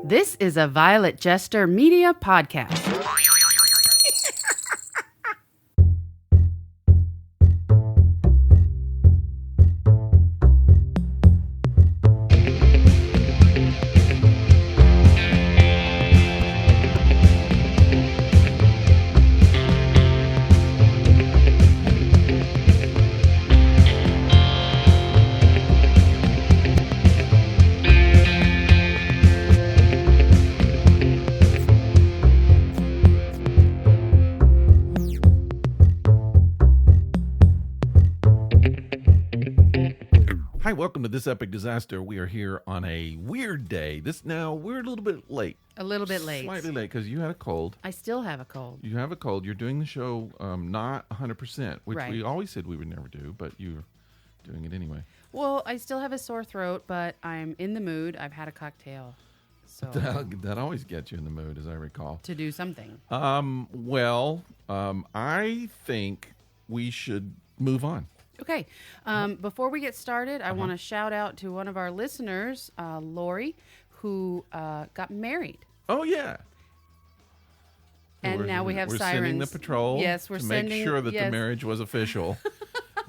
This is a Violet Jester Media podcast. Hi, welcome to this epic disaster. We are here on a weird day. We're a little bit late. A little bit late. Slightly late because you had a cold. I still have a cold. You have a cold. You're doing the show not 100%, which Right. we always said we would never do, but you're doing it anyway. Well, I still have a sore throat, but I'm in the mood. I've had a cocktail. So That always gets you in the mood, as I recall. to do something. I think we should move on. Okay. Before we get started, I want to shout out to one of our listeners, Lori, who got married. Oh, yeah. And now we have we're sirens. Sending the patrol Yes, we're to sending, make sure that yes. the marriage was official.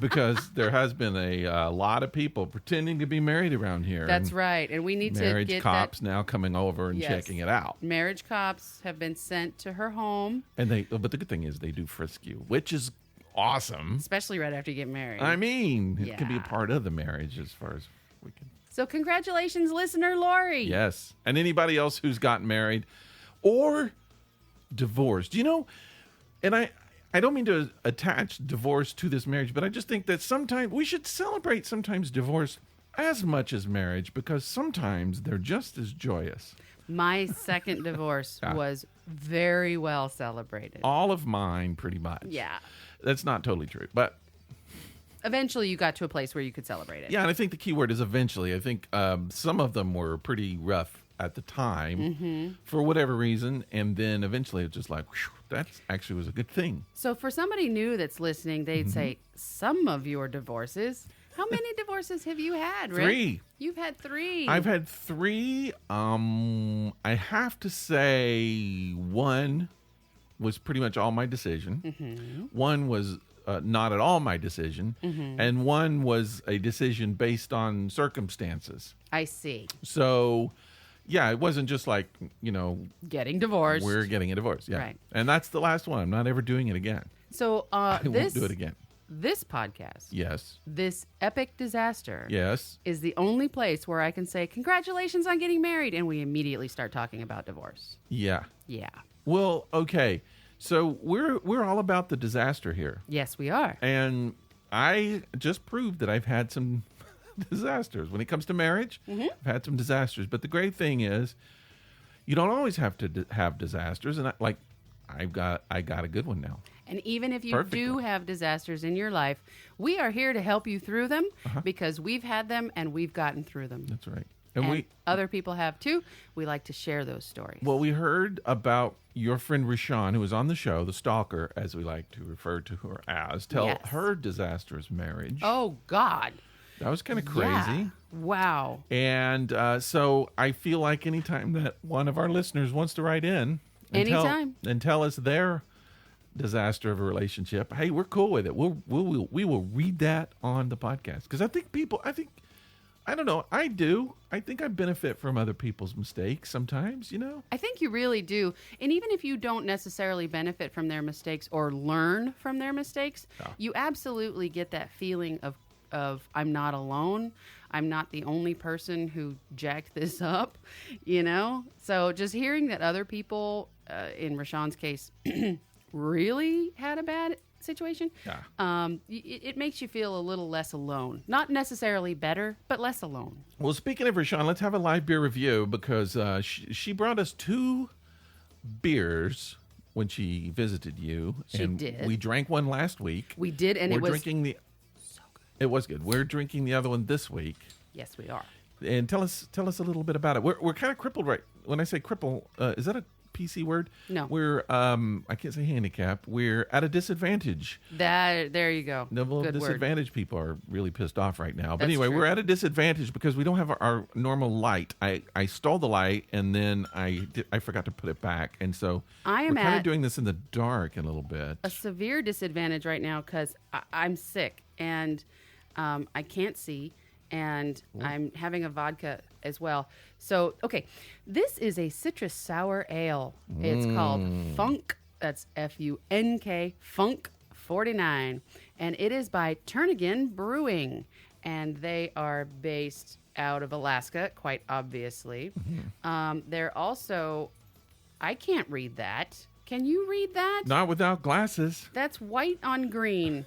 Because there has been a lot of people pretending to be married around here. That's and right. And we need to marriage get cops now coming over and Yes. checking it out. Marriage cops have been sent to her home, But the good thing is they do frisk you, which is awesome. especially right after you get married. I mean, it can be a Yeah. part of the marriage as far as we can. So congratulations, listener Lori. Yes. And anybody else who's gotten married or divorced. You know, and I don't mean to attach divorce to this marriage, but I just think that sometimes we should celebrate sometimes divorce as much as marriage because sometimes they're just as joyous. My second divorce Yeah. was very well celebrated. All of mine, pretty much. Yeah. That's not totally true, but Eventually you got to a place where you could celebrate it. yeah, and I think the key word is eventually. I think some of them were pretty rough at the time for whatever reason, and then eventually it's just like, whew, that actually was a good thing. So for somebody new that's listening, they'd say, some of your divorces. How many divorces have you had, Rick? 3. You've had 3. I've had 3. I have to say one was pretty much all my decision. One was not at all my decision. And one was a decision based on circumstances. I see. So, yeah, it wasn't just like, Getting divorced. we're getting a divorce. Yeah. Right. And that's the last one. I'm not ever doing it again. So I won't do it again. This podcast, Yes. this epic disaster, Yes. is the only place where I can say, congratulations on getting married, and we immediately start talking about divorce. Yeah. Yeah. Well, okay. So we're all about the disaster here. Yes, we are. And I just proved that I've had some disasters. When it comes to marriage, I've had some disasters. But the great thing is, you don't always have to have disasters. And I got a good one now. And even if you Perfectly. do have disasters in your life, we are here to help you through them because we've had them and we've gotten through them. That's right. And other people have too. We like to share those stories. Well, we heard about your friend Rashawn, who was on the show, the stalker, as we like to refer to her as, tell Yes. her disastrous marriage. Oh, God. That was kind of crazy. Yeah. Wow. And so I feel like anytime that one of our listeners wants to write in Anytime. and tell us their disaster of a relationship, hey, we're cool with it. We will read that on the podcast because I don't know. I do. I think I benefit from other people's mistakes sometimes, I think you really do. And even if you don't necessarily benefit from their mistakes or learn from their mistakes, you absolutely get that feeling of I'm not alone. I'm not the only person who jacked this up, So just hearing that other people, in Rashawn's case, really had a bad situation, it makes you feel a little less alone. Not necessarily better, but less alone. Well, speaking of Rashawn, let's have a live beer review because she brought us 2 beers when she visited you. She and did. We drank one last week. We did, and We're it was drinking the. so good. It was good. We're drinking the other one this week. Yes, we are. And tell us a little bit about it. We're kind of crippled, right? When I say cripple, is that PC word? No. We're I can't say handicap. We're at a disadvantage. There you go. The Good disadvantaged people are really pissed off right now. But That's anyway, true. we're at a disadvantage because we don't have our normal light. I stole the light and then I forgot to put it back, and so I am we're kind at of doing this in the dark a little bit. a severe disadvantage right now because I'm sick and I can't see, and I'm having a vodka as well. So, okay, this is a citrus sour ale. It's called Funk. That's Funk, Funk 49. And it is by Turnagain Brewing. And they are based out of Alaska, quite obviously. They're also, I can't read that. Can you read that? Not without glasses. That's white on green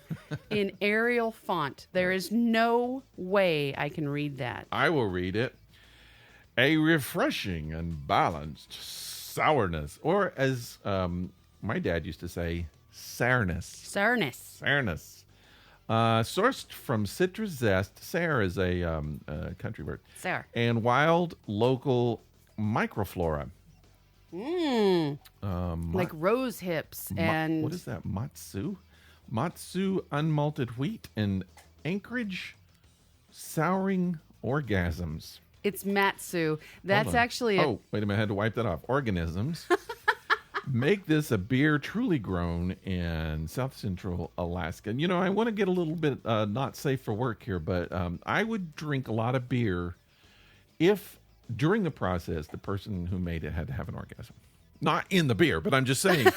in Arial font. There is no way I can read that. I will read it. A refreshing and balanced sourness, or as my dad used to say, sourness. Sourness. Sourced from citrus zest. Sour is a country word. Sour. And wild local microflora. Like rose hips and... What is that? Matsu? Matsu unmalted wheat and Anchorage souring orgasms. It's Matsu. That's Hold on. actually... Oh, wait a minute. I had to wipe that off. Organisms. Make this a beer truly grown in South Central Alaska. And, you know, I want to get a little bit not safe for work here, but I would drink a lot of beer if during the process the person who made it had to have an orgasm. Not in the beer, but I'm just saying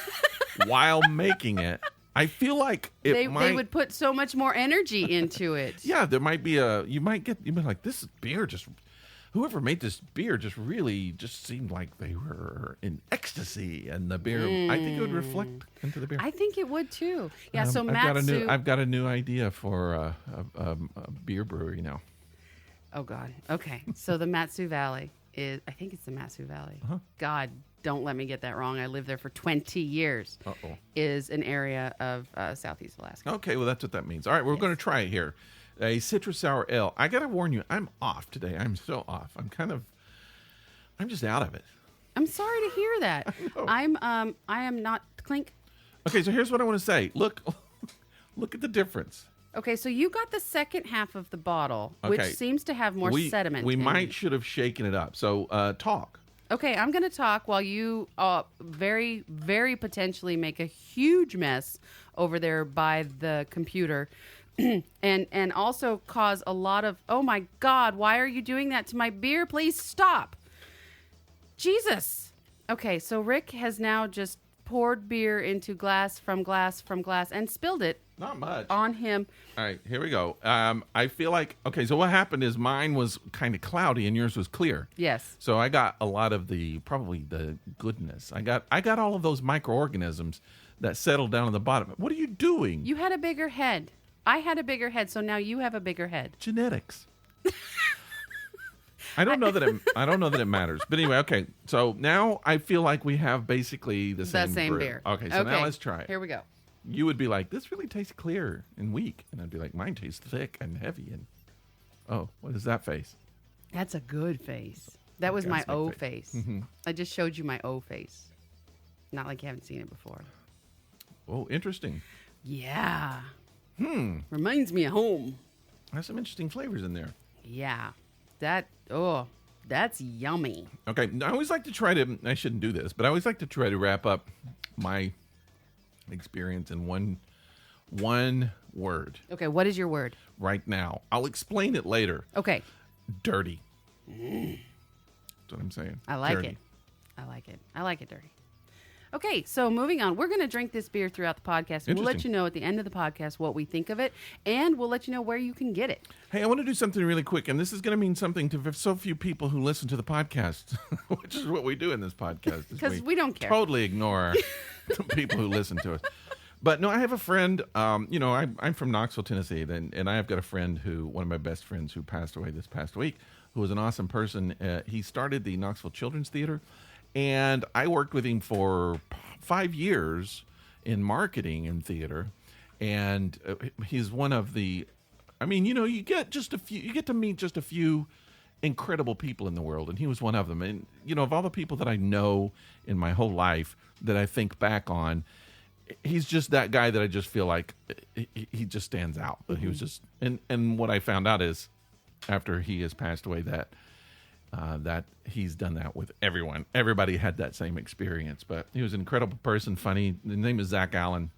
while making it, I feel like they would put so much more energy into it. Yeah, there might be you might be like, this beer just... Whoever made this beer just seemed like they were in ecstasy, and the beer, I think it would reflect into the beer. I think it would too. Yeah, so Matsu... I've got a new idea for a beer brewery now. Oh, God. Okay, so the Matsu Valley is... I think it's the Matsu Valley. God, don't let me get that wrong. I lived there for 20 years. Is an area of Southeast Alaska. Okay, well, that's what that means. All right, we're going to try it here. A citrus sour ale. I got to warn you, I'm off today. I'm so off. I'm just out of it. I'm sorry to hear that. I am not clink. Okay, so here's what I want to say. Look at the difference. Okay, so you got the second half of the bottle, which seems to have more sediment. We might should have shaken it up. So talk. Okay, I'm going to talk while you very, very potentially make a huge mess over there by the computer. and also cause a lot of, oh my God, why are you doing that to my beer? Please stop. Jesus. Okay, so Rick has now just poured beer into glass from glass and spilled it. Not much. On him. All right, here we go. I feel like, okay, so what happened is mine was kind of cloudy and yours was clear. Yes. So I got a lot of probably the goodness. I got all of those microorganisms that settled down on the bottom. What are you doing? You had a bigger head. I had a bigger head, so now you have a bigger head. Genetics. I don't know that it matters. But anyway, okay. So now I feel like we have basically the same brew. beer. Okay, so now let's try it. Here we go. You would be like, this really tastes clear and weak. And I'd be like, mine tastes thick and heavy. And oh, what is that face? That's a good face. That was my O face. I just showed you my O face. Not like you haven't seen it before. Oh, interesting. Yeah. Reminds me of home. There's some interesting flavors in there. Yeah. That's yummy. Okay. I always like to try to, I shouldn't do this, but I always like to try to wrap up my experience in one word. Okay, what is your word? Right now. I'll explain it later. Okay. Dirty. That's what I'm saying. I like Dirty. it. I like it dirty. Okay, so moving on. We're going to drink this beer throughout the podcast. We'll let you know at the end of the podcast what we think of it, and we'll let you know where you can get it. Hey, I want to do something really quick, and this is going to mean something to so few people who listen to the podcast, which is what we do in this podcast. Because we don't care. Totally ignore the people who listen to us. But no, I have a friend, I'm from Knoxville, Tennessee, and I have got a friend one of my best friends who passed away this past week, who was an awesome person. He started the Knoxville Children's Theater. And I worked with him for 5 years in marketing and theater. And he's one of the, you get to meet just a few incredible people in the world, and he was one of them. And, of all the people that I know in my whole life that I think back on, he's just that guy that I just feel like he just stands out. But he was just, and what I found out is after he has passed away that he's done that with everyone. Everybody had that same experience. But he was an incredible person, funny. His name is Zach Allen,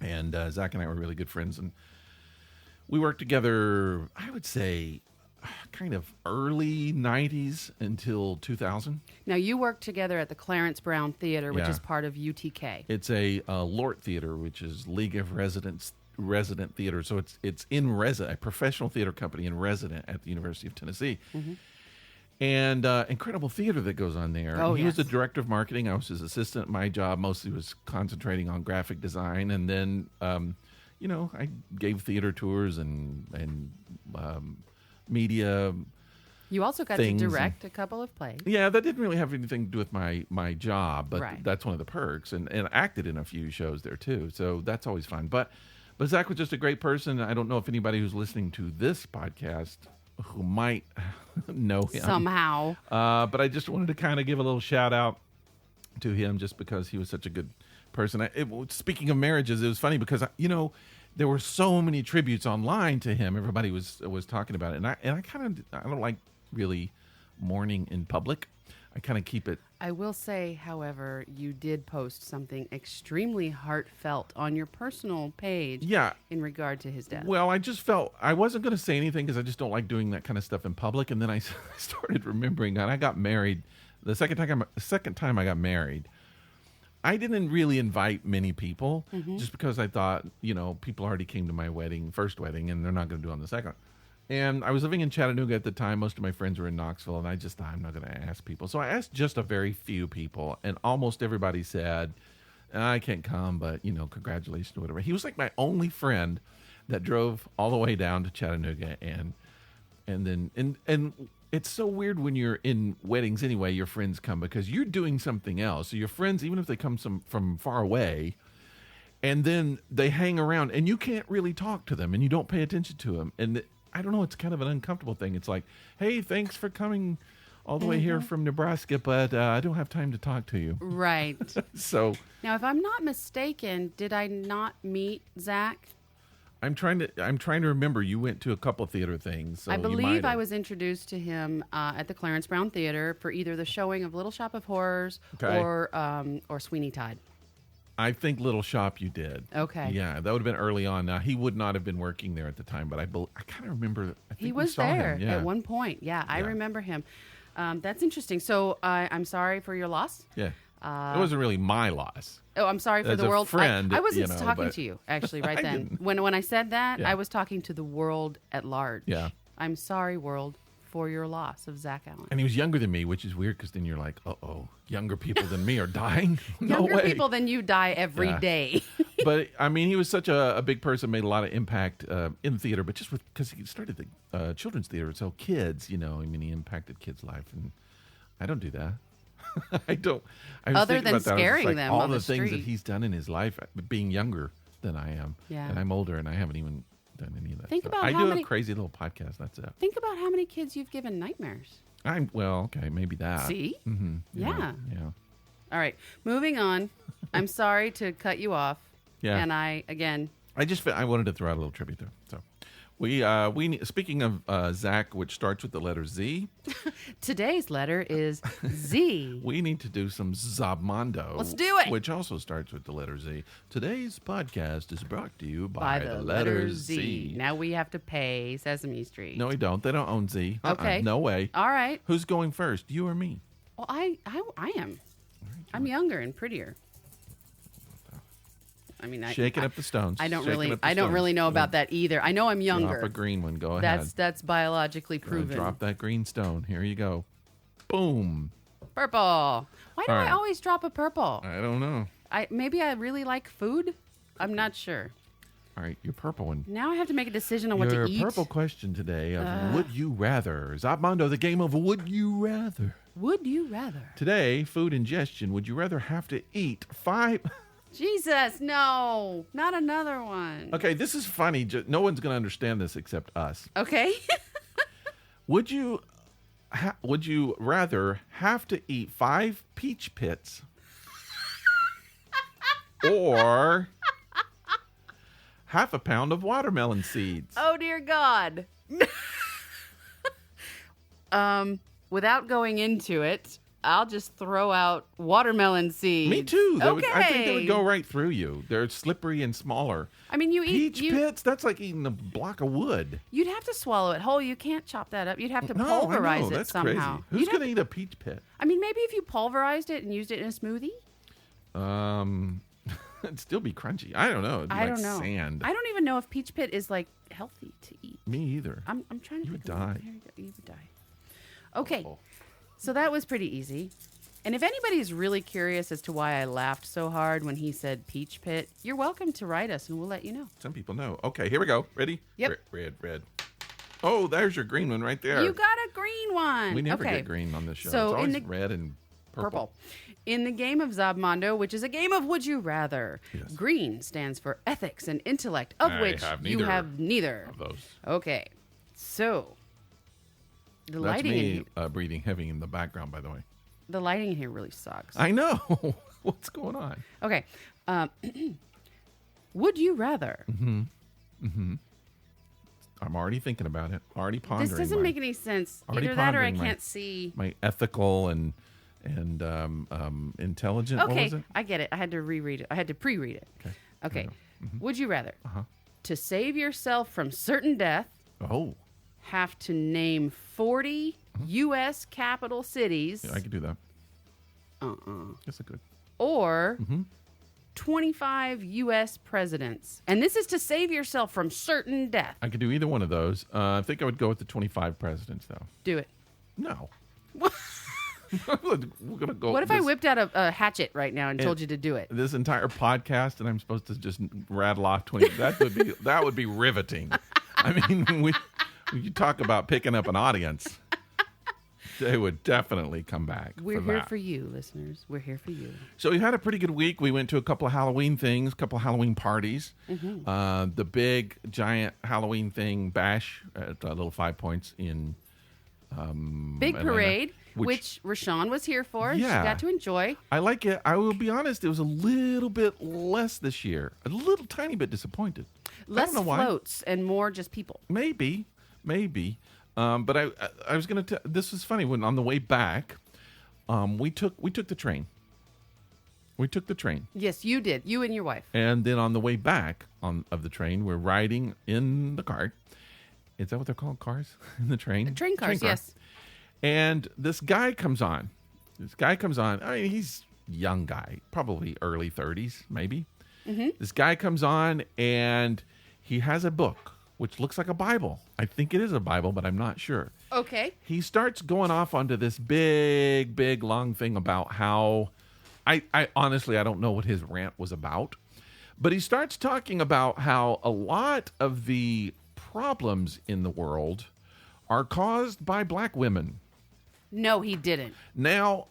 and Zach and I were really good friends, and we worked together, I would say, kind of early 90s until 2000. Now, you worked together at the Clarence Brown Theater, which is part of UTK. It's a LORT Theater, which is League of Resident Theater. So it's in a professional theater company in resident at the University of Tennessee. Mm-hmm. And incredible theater that goes on there. Oh, he was the director of marketing. I was his assistant. My job mostly was concentrating on graphic design. And then, I gave theater tours and media. You also got to direct a couple of plays. Yeah, that didn't really have anything to do with my job, but right. That's one of the perks. And acted in a few shows there too, so that's always fun. But Zach was just a great person. I don't know if anybody who's listening to this podcast who might know him somehow. But I just wanted to kind of give a little shout out to him just because he was such a good person. Speaking of marriages, it was funny because there were so many tributes online to him. Everybody was talking about it, and I don't like really mourning in public. I kind of keep it. I will say, however, you did post something extremely heartfelt on your personal page. Yeah. In regard to his death. Well, I just felt I wasn't going to say anything because I just don't like doing that kind of stuff in public. And then I started remembering, and I got married the second time I got married. I didn't really invite many people just because I thought, people already came to my first wedding, and they're not going to do it on the second. And I was living in Chattanooga at the time. Most of my friends were in Knoxville, and I just thought, I'm not going to ask people. So I asked just a very few people, and almost everybody said, I can't come, but, congratulations or whatever. He was like my only friend that drove all the way down to Chattanooga, and it's so weird when you're in weddings anyway, your friends come because you're doing something else. So your friends, even if they come from far away, and then they hang around, and you can't really talk to them, and you don't pay attention to them. And I don't know, it's kind of an uncomfortable thing. It's like, hey, thanks for coming all the way here from Nebraska, but I don't have time to talk to you. Right. So now, if I'm not mistaken, did I not meet Zach? I'm trying to remember. You went to a couple theater things. So I believe I was introduced to him at the Clarence Brown Theater for either the showing of Little Shop of Horrors or Sweeney Todd. I think Little Shop you did. Okay. Yeah, that would have been early on. Now, he would not have been working there at the time, but I kind of remember. I think he was saw there him. Yeah. at one point. Yeah, I remember him. That's interesting. So I'm sorry for your loss. Yeah. It wasn't really my loss. Oh, I'm sorry for As the a world. friend, I wasn't talking to you, actually, right then. When I said that, Yeah. I was talking to the world at large. Yeah. I'm sorry, world, for your loss of Zach Allen. And he was younger than me, which is weird because then you're like, uh-oh, younger people than me are dying? No Younger way. people than you die every day. But, I mean, he was such a big person, made a lot of impact in theater, but just because he started the children's theater, so kids, he impacted kids' life, and I don't do that. I don't. I was Other thinking than about that. I was scaring like, them all on the the things that street. he's done in his life, being younger than I am, Yeah. and I'm older, and I haven't even done any of that. Think stuff. about I how do many- a crazy little podcast. That's it. Think about how many kids you've given nightmares. Okay, maybe that. See? Mm-hmm. Yeah. Yeah. All right, moving on. I'm sorry to cut you off. Yeah. And I wanted to throw out a little tribute there. So, we speaking of Zach, which starts with the letter Z. Today's letter is Z. We need to do some Zabmondo. Let's do it. Which also starts with the letter Z. Today's podcast is brought to you By by the letter Z. Now we have to pay Sesame Street. No, we don't. They don't own Z. Okay. No way. All right. Who's going first? You or me? Well, I am. I'm younger and prettier. I mean, Shaking up the stones. I don't Shaking up the really stones. know about that either. I know I'm younger. Drop a green one. Go ahead. That's biologically Go proven. drop that green stone. Here you go. Boom. Purple. Why do All I right. always drop a purple? I don't know. Maybe I really like food. I'm not sure. All right, your purple one. Now I have to make a decision on what Your to eat. purple question today of Would You Rather. Zabmondo, the game of Would You Rather. Would you rather? Today, food ingestion. Would you rather have to eat 5... Jesus, no, not another one. Okay, this is funny. No one's going to understand this except us. Okay. Would you would you rather have to eat 5 peach pits or half a pound of watermelon seeds? Oh, dear God. Without going into it, I'll just throw out watermelon seeds. Me too. Okay. I think they would go right through you. They're slippery and smaller. I mean, Peach pits, that's like eating a block of wood. You'd have to swallow it whole. You can't chop that up. You'd have to No, pulverize I know. it That's somehow. crazy. Who's going to eat a peach pit? I mean, maybe if you pulverized it and used it in a smoothie. It'd still be crunchy. I don't know. It'd be I like don't know. sand. I don't even know if peach pit is like healthy to eat. Me either. I'm trying to You think. would die. You would die. Okay, Oh. so that was pretty easy. And if anybody's really curious as to why I laughed so hard when he said peach pit, you're welcome to write us and we'll let you know. Some people know. Okay, here we go. Ready? Yep. Red. Oh, there's your green one right there. You got a green one. We never okay. get green on this show. So it's always in the red and purple. In the game of Zabmondo, which is a game of Would You Rather, Yes. green stands for ethics and intellect, of I which have you neither have neither. Of those. Okay, so the That's lighting me breathing heavy in the background, by the way. the lighting in here really sucks. I know. What's going on? Okay, would you rather? I'm already thinking about it. Already pondering. This doesn't make any sense. already Either that or I pondering can't see. my ethical and intelligent. What Okay, was it? I get it. I had to reread it. I had to pre-read it. Okay. Mm-hmm. Would you rather to save yourself from certain death Oh, have to name 40 U.S. capital cities, yeah, I could do that. Yes, I could. or Mm-hmm. 25 U.S. presidents? And this is to save yourself from certain death. I could do either one of those. I think I would go with the 25 presidents, though. Do it. No. We're gonna go. What if I whipped out a hatchet right now and told you to do it? This entire podcast, and I'm supposed to just rattle off 20? That would be riveting. I mean, we you talk about picking up an audience. They would definitely come back. We're for here that. for you, listeners. We're here for you. So we had a pretty good week. We went to a couple of Halloween things, a couple of Halloween parties. The big, giant Halloween thing, Bash, at Little 5 Points in Big Atlanta, parade, which Rashawn was here for. And Yeah. she got to enjoy. I like it. I will be honest, it was a little bit less this year. A little tiny bit disappointed. Less I don't know why. floats and more just people. Maybe. But I was going to. This was funny when on the way back, we took the train. We took the train, Yes, you did. You and your wife. and then on the way back of the train, we're riding in the cart. Is that what they're called? Cars in the train? Train cars, car. yes. And this guy comes on. I mean, he's a young guy, probably early 30s, maybe. This guy comes on, and he has a book, which looks like a Bible. I think it is a Bible, but I'm not sure. Okay. He starts going off onto this big, long thing about how... I honestly, I don't know what his rant was about. But he starts talking about how a lot of the problems in the world are caused by black women. No, he didn't. Now,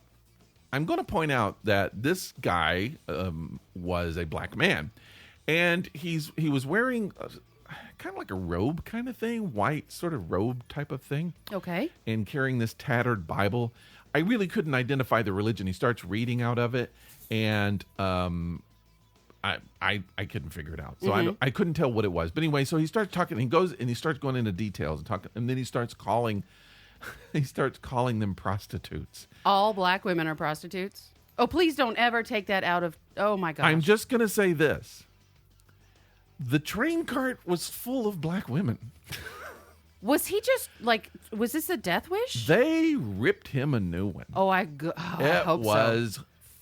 I'm going to point out that this guy was a black man, and he was wearing kind of like a robe kind of thing, white sort of robe type of thing, Okay. and carrying this tattered Bible. I really couldn't identify the religion. He starts reading out of it, and I couldn't figure it out. So I couldn't tell what it was. But anyway, so he starts talking. He goes and he starts going into details and talking, and then he starts calling them prostitutes. All black women are prostitutes? Oh, please don't ever take that out of... Oh, my gosh. I'm just gonna say this: the train cart was full of black women. Was he just, like... Was this a death wish? They ripped him a new one. I hope so. It was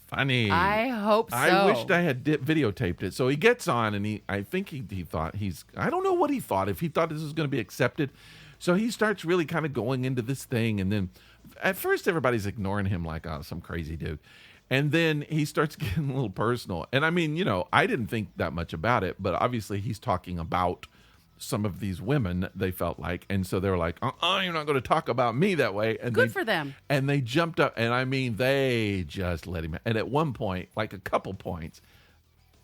funny. I hope so. I wished I had videotaped it. So he gets on, and I think he thought I don't know what he thought, if he thought this was going to be accepted. So he starts really kind of going into this thing, and then at first everybody's ignoring him like, oh, some crazy dude. And then he starts getting a little personal. And I mean, I didn't think that much about it, but obviously he's talking about some of these women, they felt like. And so they were like, you're not going to talk about me that way. And Good for them. And they jumped up, and I mean, they just let him. And at one point, like a couple points,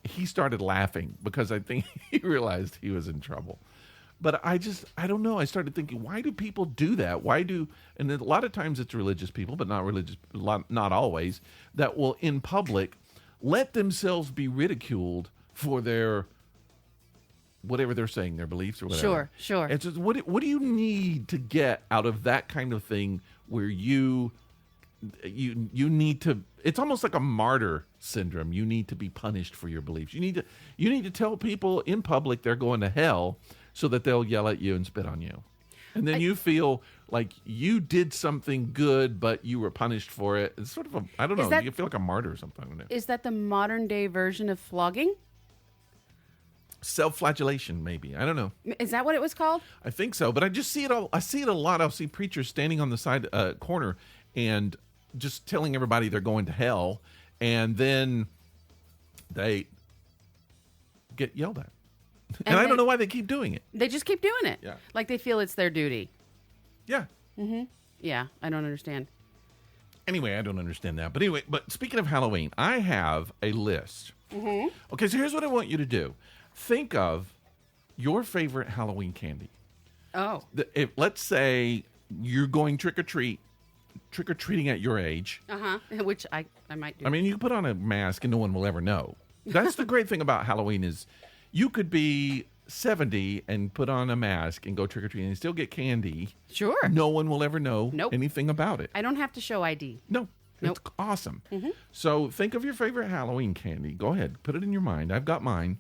he started laughing because I think he realized he was in trouble. But I don't know. I started thinking, why do people do that? And a lot of times it's religious people, but not always, that will in public let themselves be ridiculed for their whatever they're saying, their beliefs or whatever. Sure. It's just, what do you need to get out of that kind of thing where you need to, it's almost like a martyr syndrome. You need to be punished for your beliefs. You need to tell people in public they're going to hell so that they'll yell at you and spit on you. And then you feel like you did something good, but you were punished for it. It's sort of I don't know. You feel like a martyr or something. Is that the modern day version of flogging? Self-flagellation, maybe. I don't know. Is that what it was called? I think so, but I just see it all. I see it a lot. I'll see preachers standing on the side corner and just telling everybody they're going to hell, and then they get yelled at. And I don't know why they keep doing it. They just keep doing it. Yeah. Like they feel it's their duty. Yeah. Mm-hmm. Yeah, I don't understand. Anyway, I don't understand that. But anyway, speaking of Halloween, I have a list. Mm-hmm. Okay, so here's what I want you to do. Think of your favorite Halloween candy. Oh. Let's say you're going trick-or-treating at your age. Uh-huh. Which I might do. I mean, you can put on a mask and no one will ever know. That's the great thing about Halloween is you could be 70 and put on a mask and go trick-or-treating and still get candy. Sure. No one will ever know anything about it. I don't have to show ID. No. It's awesome. Mm-hmm. So think of your favorite Halloween candy. Go ahead. Put it in your mind. I've got mine.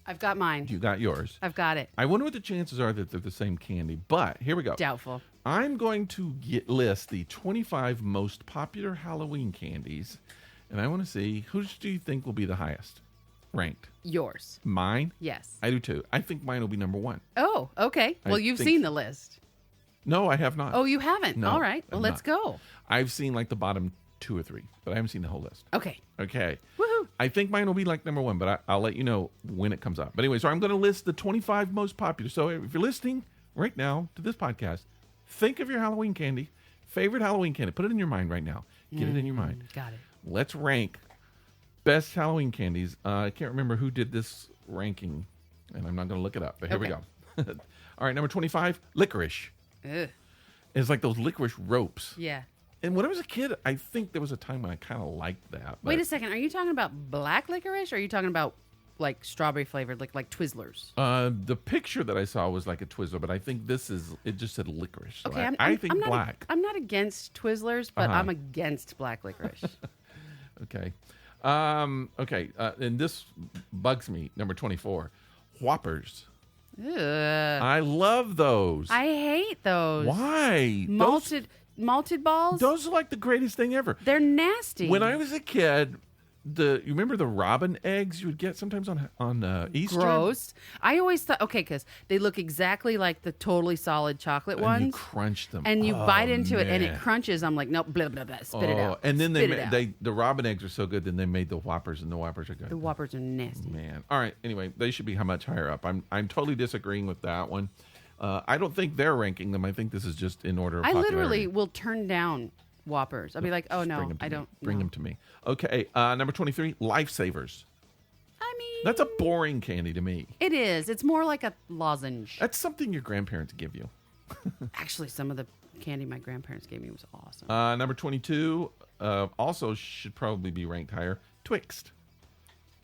I've got mine. You got yours. I've got it. I wonder what the chances are that they're the same candy. But here we go. Doubtful. I'm going to list the 25 most popular Halloween candies, and I want to see who do you think will be the highest ranked? Yours. Mine? Yes. I do too. I think mine will be number one. Oh, okay. Well, you've seen the list. No, I have not. Oh, you haven't? No, all right. Well, let's go. I've seen like the bottom 2 or 3, but I haven't seen the whole list. Okay. Woohoo. I think mine will be like number one, but I'll let you know when it comes up. But anyway, so I'm going to list the 25 most popular. So if you're listening right now to this podcast, think of your Halloween candy, favorite Halloween candy. Put it in your mind right now. Get it in your mind. Got it. Let's rank best Halloween candies. I can't remember who did this ranking, and I'm not going to look it up, but here we go. All right, number 25, licorice. Ugh. It's like those licorice ropes. Yeah. And when I was a kid, I think there was a time when I kind of liked that. Wait a second. Are you talking about black licorice, or are you talking about like strawberry flavored, like Twizzlers? The picture that I saw was like a Twizzler, but I think it just said licorice. So Okay, I think black. I'm not against Twizzlers, but I'm against black licorice. Okay. And this bugs me. Number 24, Whoppers. Ugh. I love those. I hate those. Why? Malted balls? Those are like the greatest thing ever. They're nasty. When I was a kid, you remember the robin eggs you would get sometimes on Easter? Gross. I always thought, because they look exactly like the totally solid chocolate ones. And you crunch them. And you bite into it and it crunches. I'm like, nope, blah, blah, blah, spit it out. And then the robin eggs are so good, then they made the Whoppers, and the Whoppers are good. The Whoppers are nasty. Man. All right, anyway, they should be how much higher up? I'm totally disagreeing with that one. I don't think they're ranking them. I think this is just in order of popularity. I literally will turn down Whoppers. I'll be like, oh, no, I don't. Bring them to me. Okay, number 23, Lifesavers. I mean, that's a boring candy to me. It is. It's more like a lozenge. That's something your grandparents give you. Actually, some of the candy my grandparents gave me was awesome. Number 22, also should probably be ranked higher, Twixt.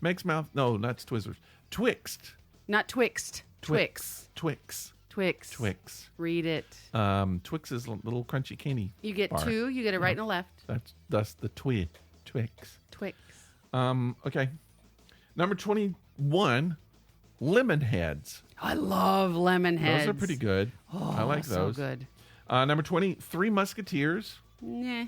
Meg's Mouth. No, that's Twizzlers. Twixt. Not Twixt. Twix. Twix. Twix. Twix. Read it. Twix is a little crunchy candy. You get bar. 2. You get a right and a left. That's the Twix. Twix. Okay. Number 21, Lemon Heads. I love Lemon Heads. Those are pretty good. Oh, I like those. So good. Number 20, Three Musketeers. Nah.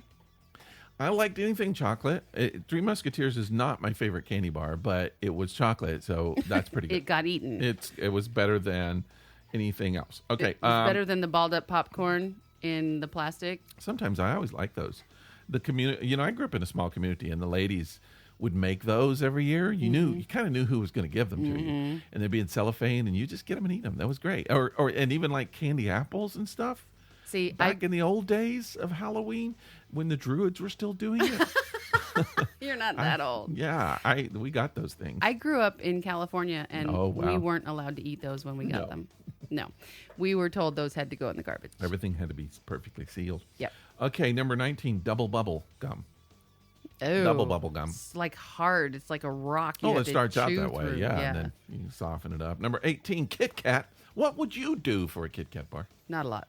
I liked anything chocolate. Three Musketeers is not my favorite candy bar, but it was chocolate, so that's pretty good. It got eaten. It was better than anything else. Okay. It's better than the balled up popcorn in the plastic. Sometimes I always like those. The community, I grew up in a small community, and the ladies would make those every year. You kind of knew who was going to give them to you, and they'd be in cellophane, and you just get them and eat them. That was great. And even like candy apples and stuff. See, back in the old days of Halloween, when the Druids were still doing it. You're not that old. Yeah, we got those things. I grew up in California, and wow. we weren't allowed to eat those when we got them. No. We were told those had to go in the garbage. Everything had to be perfectly sealed. Yep. Okay, number 19, double bubble gum. Oh, Double bubble gum. It's like hard. It's like a rock. It starts out that way, through. yeah. And then you soften it up. Number 18, Kit Kat. What would you do for a Kit Kat bar? Not a lot.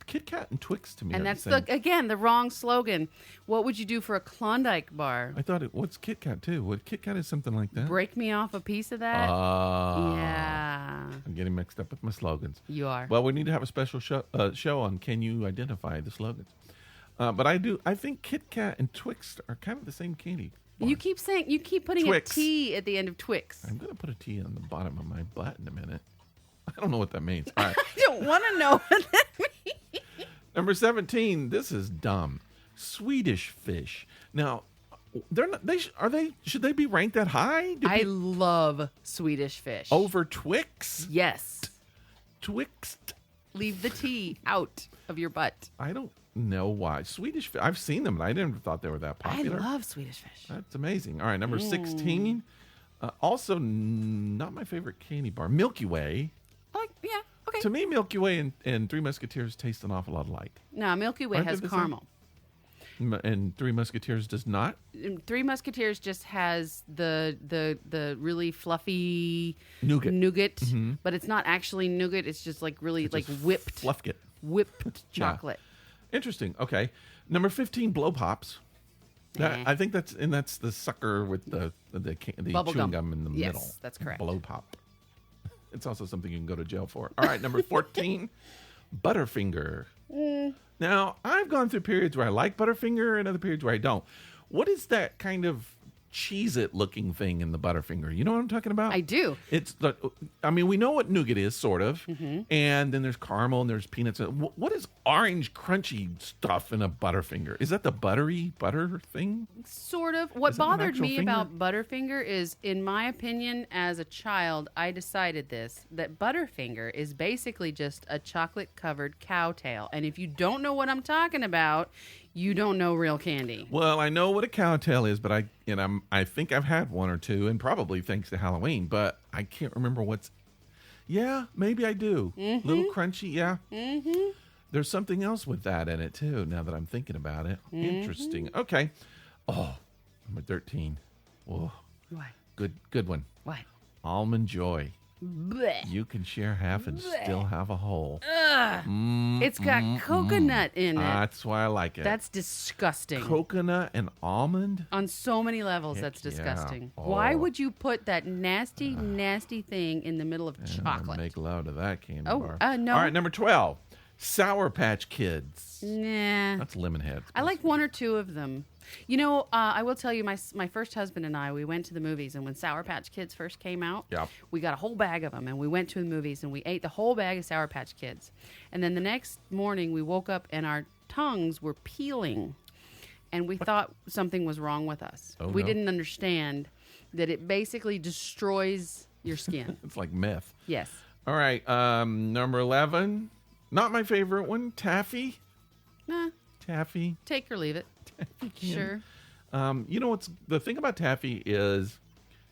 Kit Kat and Twix to me. And are that's, the same. the wrong slogan. What would you do for a Klondike bar? I thought what's Kit Kat too? What Kit Kat is something like that? Break me off a piece of that? Yeah. I'm getting mixed up with my slogans. You are. Well, we need to have a special show on can you identify the slogans. But I think Kit Kat and Twix are kind of the same candy bar. You keep putting Twix. a T at the end of Twix. I'm going to put a T on the bottom of my butt in a minute. I don't know what that means. All right. I don't want to know what that means. Number 17, this is dumb. Swedish fish. Now, they're not, should they be ranked that high? I love Swedish fish. Over Twix? Yes. Twix? Leave the T out of your butt. I don't know why. Swedish fish, I've seen them, and I didn't thought they were that popular. I love Swedish fish. That's amazing. All right, number 16. Also, not my favorite candy bar. Milky Way. Yeah, okay. To me, Milky Way and Three Musketeers taste an awful lot alike. No, Milky Way Aren't they has the same? caramel. And Three Musketeers does not? Three Musketeers just has the really fluffy Nougat. but it's not actually nougat. It's just like really like whipped Fluffkit. whipped chocolate. Interesting. Okay. Number 15, Blow Pops. I think that's the sucker with the chewing gum in the middle. Yes, that's correct. Blow Pop. It's also something you can go to jail for. All right, number 14, Butterfinger. Now, I've gone through periods where I like Butterfinger and other periods where I don't. What is that kind of Cheez-It looking thing in the Butterfinger? You know what I'm talking about? I do. We know what nougat is, sort of. And then there's caramel and there's peanuts. What is orange crunchy stuff in a Butterfinger? Is that the buttery butter thing? Sort of. What Is that an bothered actual me finger? about Butterfinger is, in my opinion, as a child, I decided that Butterfinger is basically just a chocolate-covered cow tail. And if you don't know what I'm talking about, you don't know real candy. Well, I know what a cowtail is, but I think I've had one or two, and probably thanks to Halloween, but I can't remember what's. Yeah, maybe I do. Little crunchy, yeah. There's something else with that in it too. Now that I'm thinking about it, interesting. Okay. Oh, number 13. Whoa, Why? good one. Why? Almond Joy. Blech. You can share half and still have a whole. It's got coconut in it. That's why I like it. That's disgusting. Coconut and almond. On so many levels, Heck that's yeah. disgusting. Oh. Why would you put that nasty, nasty thing in the middle of chocolate? Make love to that candy Oh, bar. no. All right, number 12, Sour Patch Kids. Nah. That's lemon heads. I like one or two of them. You know, I will tell you, my first husband and I, we went to the movies, and when Sour Patch Kids first came out, Yep. we got a whole bag of them, and we went to the movies, and we ate the whole bag of Sour Patch Kids. And then the next morning, we woke up, and our tongues were peeling, and we thought something was wrong with us. Oh, we no. didn't understand that it basically destroys your skin. It's like meth. Yes. All right, number 11, not my favorite one, Taffy. Nah, Taffy. take or leave it. Sure. You know what's the thing about Taffy is,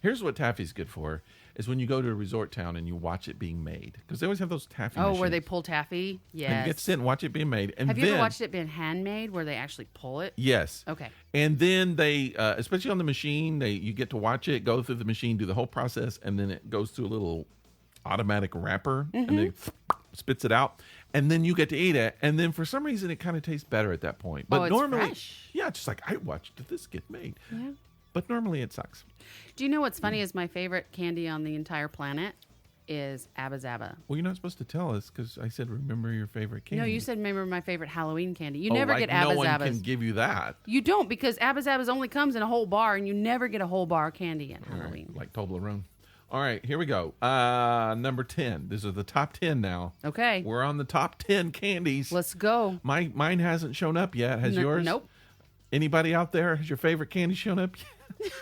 here's what Taffy's good for, is when you go to a resort town and you watch it being made. Because they always have those Taffy Oh, machines. where they pull taffy? Yes. And you get to sit and watch it being made. And Have then, you ever watched it being handmade where they actually pull it? Yes. Okay. And then they, especially on the machine, you get to watch it, go through the machine, do the whole process, and then it goes through a little automatic wrapper, and then spits it out. And then you get to eat it, and then for some reason it kind of tastes better at that point. But it's normally, fresh. yeah, it's just like I watched this get made. Yeah. But normally it sucks. Do you know what's funny is my favorite candy on the entire planet is Abba Zaba. Well, you're not supposed to tell us because I said remember your favorite candy. No, you said remember my favorite Halloween candy. You Oh, never like get Abba no one Zabas. can give you that. You don't, because Abba Zabas only comes in a whole bar, and you never get a whole bar of candy at Halloween. Like Toblerone. All right, here we go. Number 10. These are the top 10 now. Okay. We're on the top 10 candies. Let's go. Mine hasn't shown up yet. Has yours? Nope. Anybody out there? Has your favorite candy shown up yet?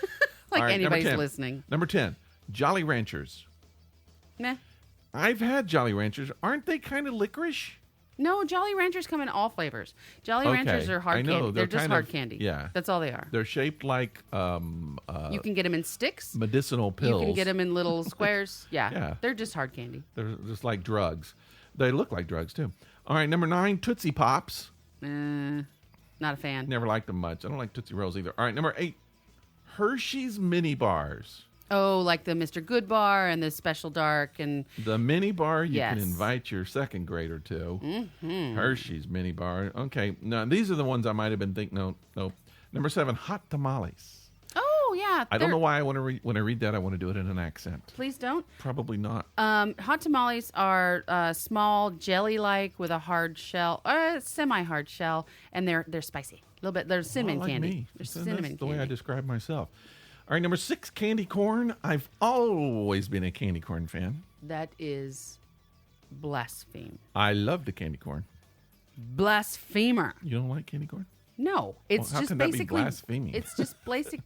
Like All right, number anybody's 10. listening. Number 10, Jolly Ranchers. Meh. I've had Jolly Ranchers. Aren't they kind of licorice? No, Jolly Ranchers come in all flavors. Jolly Ranchers are hard I know, candy. They're just kind hard of- candy. yeah. That's all they are. They're shaped like You can get them in sticks. medicinal pills. You can get them in little squares. Yeah. Yeah. They're just hard candy. They're just like drugs. They look like drugs, too. All right, number 9, Tootsie Pops. Not a fan. Never liked them much. I don't like Tootsie Rolls either. All right, number 8, Hershey's Mini Bars. Oh, like the Mr. Good Bar and the Special Dark and The mini bar, you can Yes. invite your second grader to. Hershey's mini bar. Okay, now these are the ones I might have been thinking. No. Number 7, hot tamales. oh yeah. I don't know why I want to when I read that I want to do it in an accent. Please don't. Probably not. Hot tamales are small jelly-like with a hard shell, semi-hard shell, and they're spicy. A little bit. They're cinnamon like candy. me. They're So cinnamon that's the candy. way I describe myself. All right, number 6, candy corn. I've always been a candy corn fan. That is blaspheme. I love the candy corn. Blasphemer. You don't like candy corn? No, it's how just can that be basically blasphemy? it's just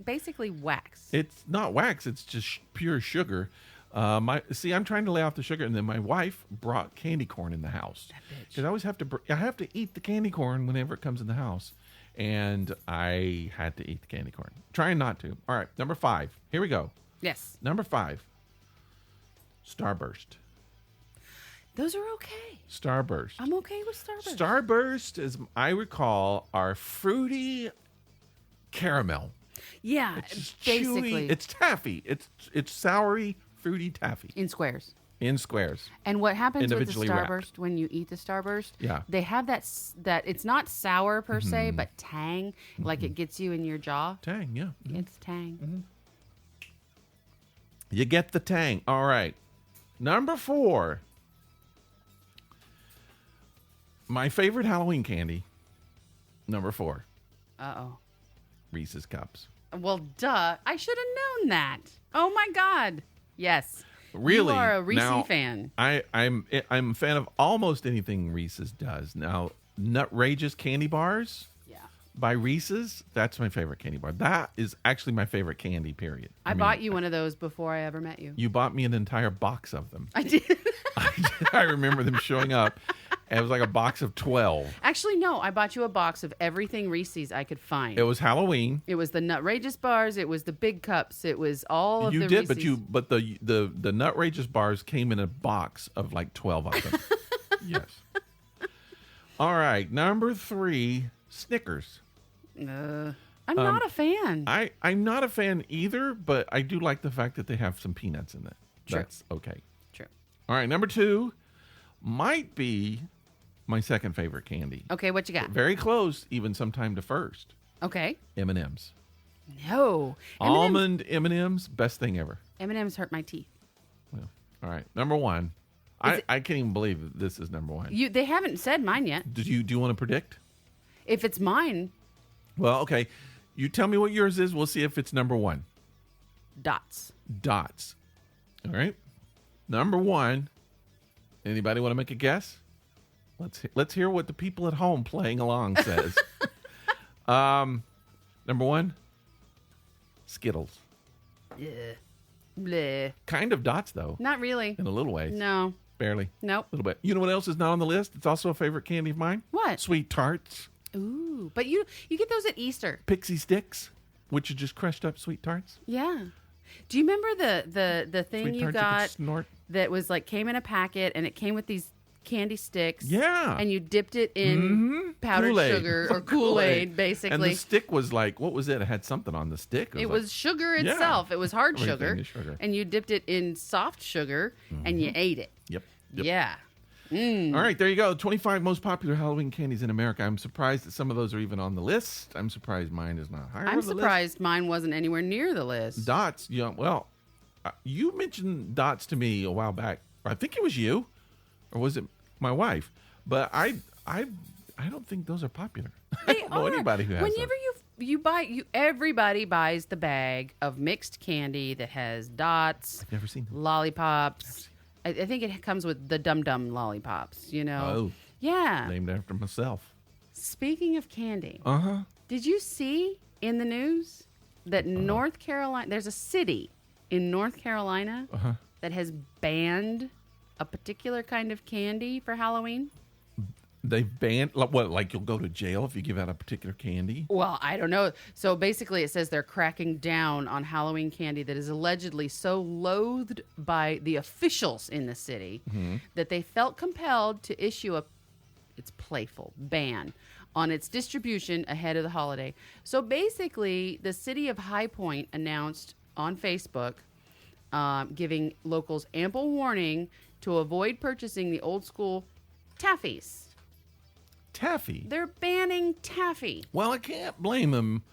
basically wax. It's not wax. It's just pure sugar. I'm trying to lay off the sugar, and then my wife brought candy corn in the house because I always have to. I have to eat the candy corn whenever it comes in the house, and I had to eat the candy corn. Trying not to. All right, number 5. Here we go. Yes, Number 5. Starburst. those are okay. Starburst. I'm okay with Starburst. Starburst, as I recall, are fruity caramel. Yeah, It's just basically chewy. It's taffy. It's soury, fruity taffy in squares. in squares. And what happens with the Individually wrapped. Starburst when you eat the Starburst? Yeah. They have that it's not sour per se, but tang, like it gets you in your jaw. Tang, yeah. It's tang. You get the tang. All right. Number 4. My favorite Halloween candy. Number 4. Uh-oh. Reese's Cups. Well, duh. I should have known that. Oh my God. Yes. Really? You are a Reese Now, fan. I'm a fan of almost anything Reese's does. Now, Nutrageous candy bars Yeah. by Reese's, that's my favorite candy bar. That is actually my favorite candy, period. I bought you one of those before I ever met you. You bought me an entire box of them. I did. I remember them showing up. And it was like a box of 12. Actually, no. I bought you a box of everything Reese's I could find. It was Halloween. It was the Nutrageous bars. It was the big cups. It was all of You the did, Reese's. but the Nutrageous bars came in a box of like 12 of them. Yes. All right, number 3, Snickers. I'm not a fan. I'm not a fan either, but I do like the fact that they have some peanuts in it. True. That's okay. True. All right, number 2 might be my second favorite candy. Okay, what you got? Very close, even sometime to first. Okay. M&M's. No. Almond M&M's, best thing ever. M&M's hurt my teeth. Well, all right, number 1. I can't even believe that this is number 1. They haven't said mine yet. Do you want to predict? If it's mine, Well, okay. You tell me what yours is. We'll see if it's number 1. Dots. Dots. All right. Number 1. Anybody want to make a guess? Let's hear what the people at home playing along says. Number 1. Skittles. Bleh. Kind of Dots though, Not really. in a little way. No. Barely. Nope. A little bit. You know what else is not on the list? It's also a favorite candy of mine. What? Sweet Tarts. Ooh, but you get those at Easter. Pixie Sticks, which are just crushed up Sweet Tarts. Yeah. Do you remember the thing Sweet you Tarts you got could snort. that was like came in a packet and it came with these candy sticks? Yeah. And you dipped it in powdered Kool-Aid. sugar or Kool-Aid, basically. And the stick was like, what was it? It had something on the stick. It like- was sugar Yeah. itself. It was hard Everything sugar, is sugar. and you dipped it in soft sugar, and you ate it. Yep. Yeah. All right, there you go. 25 most popular Halloween candies in America. I'm surprised that some of those are even on the list. I'm surprised mine is not higher I'm on the list. surprised mine wasn't anywhere near the list. Dots, yeah. Well, you mentioned Dots to me a while back. I think it was you, or was it my wife? But I don't think those are popular. I They don't know are. anybody who has Whenever those. you buy, everybody buys the bag of mixed candy that has dots, I've never seen them. lollipops. I think it comes with the Dum Dum lollipops. You know. Oh, Yeah. named after myself. Speaking of candy, Uh-huh. did you see in the news that North Carolina, there's a city in North Carolina that has banned a particular kind of candy for Halloween? They've banned what? Like you'll go to jail if you give out a particular candy? Well, I don't know. So basically, it says they're cracking down on Halloween candy that is allegedly so loathed by the officials in the city that they felt compelled to issue it's playful, ban on its distribution ahead of the holiday. So basically, the city of High Point announced on Facebook, giving locals ample warning to avoid purchasing the old school taffies. Taffy? They're banning taffy. Well, I can't blame them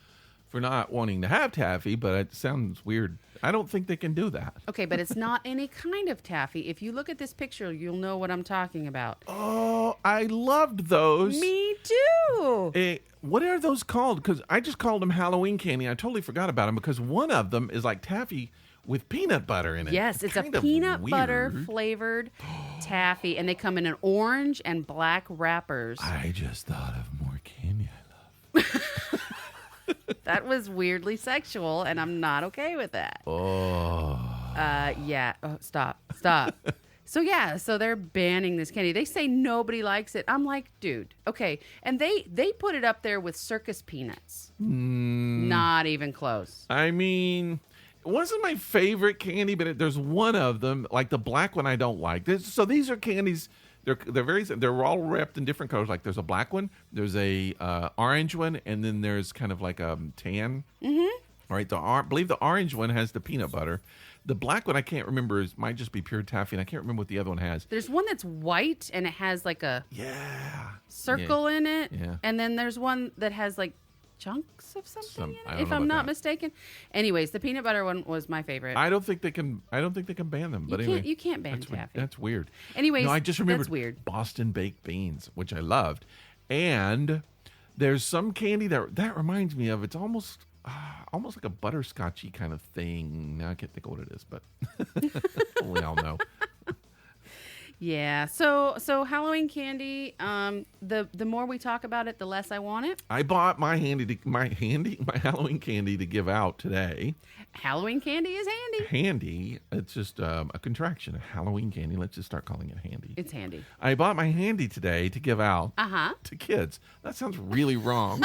for not wanting to have taffy, but it sounds weird. I don't think they can do that. Okay, but it's not any kind of taffy. If you look at this picture, you'll know what I'm talking about. Oh, I loved those. Me too. What are those called? Because I just called them Halloween candy. I totally forgot about them because one of them is like taffy with peanut butter in it. Yes, it's a peanut butter flavored taffy, and they come in an orange and black wrappers. I just thought of more candy I love. That was weirdly sexual, and I'm not okay with that. Oh. Yeah. Oh, stop. So they're banning this candy. They say nobody likes it. I'm like, dude, okay. And they put it up there with circus peanuts. Not even close. I mean, it wasn't my favorite candy, but there's one of them, like the black one I don't like. So these are candies. They're all wrapped in different colors. Like there's a black one, there's a orange one, and then there's kind of like a tan. Mm-hmm. All right, I believe the orange one has the peanut butter. The black one I can't remember might just be pure taffy, and I can't remember what the other one has. There's one that's white and it has like a circle in it, and then there's one that has like chunks of something in it, if I'm not mistaken. Anyways, the peanut butter one was my favorite. I don't think they can ban them. But anyway, you can't ban taffy. That's weird. Anyways, no, I just remembered that's weird. Boston baked beans, which I loved, and there's some candy that reminds me of. It's almost like a butterscotchy kind of thing. Now I can't think of what it is, but we all know. Yeah. So Halloween candy. The more we talk about it, the less I want it. I bought my Halloween candy to give out today. Halloween candy is handy. Handy. It's just a contraction of Halloween candy. Let's just start calling it handy. It's handy. I bought my handy today to give out to kids. That sounds really wrong.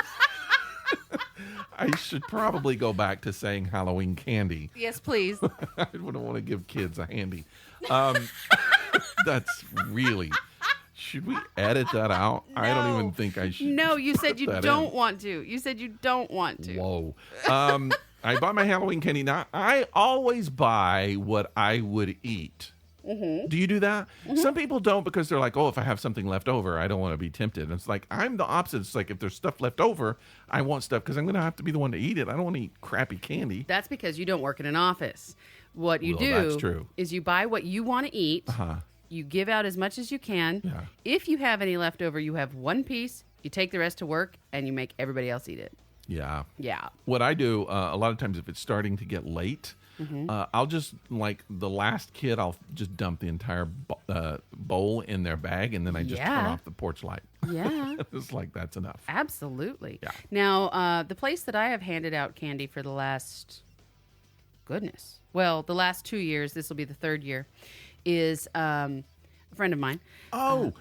I should probably go back to saying Halloween candy. Yes, please. I wouldn't want to give kids a handy. That's really... Should we edit that out? No. I don't even think I should. No, you said you don't want to. You said you don't want to. Whoa. I bought my Halloween candy. Now, I always buy what I would eat. Mm-hmm. Do you do that? Mm-hmm. Some people don't because they're like, oh, if I have something left over, I don't want to be tempted. And it's like, I'm the opposite. It's like if there's stuff left over, I want stuff because I'm going to have to be the one to eat it. I don't want to eat crappy candy. That's because you don't work in an office. What you do is you buy what you want to eat. Uh-huh. You give out as much as you can. Yeah. If you have any left over, you have one piece. You take the rest to work, and you make everybody else eat it. Yeah. Yeah. What I do, a lot of times if it's starting to get late, I'll just, like the last kid, I'll just dump the entire bowl in their bag, and then I just turn off the porch light. Yeah. It's like, that's enough. Absolutely. Yeah. Now, the place that I have handed out candy for the last, the last 2 years, this will be the third year, is a friend of mine. Oh,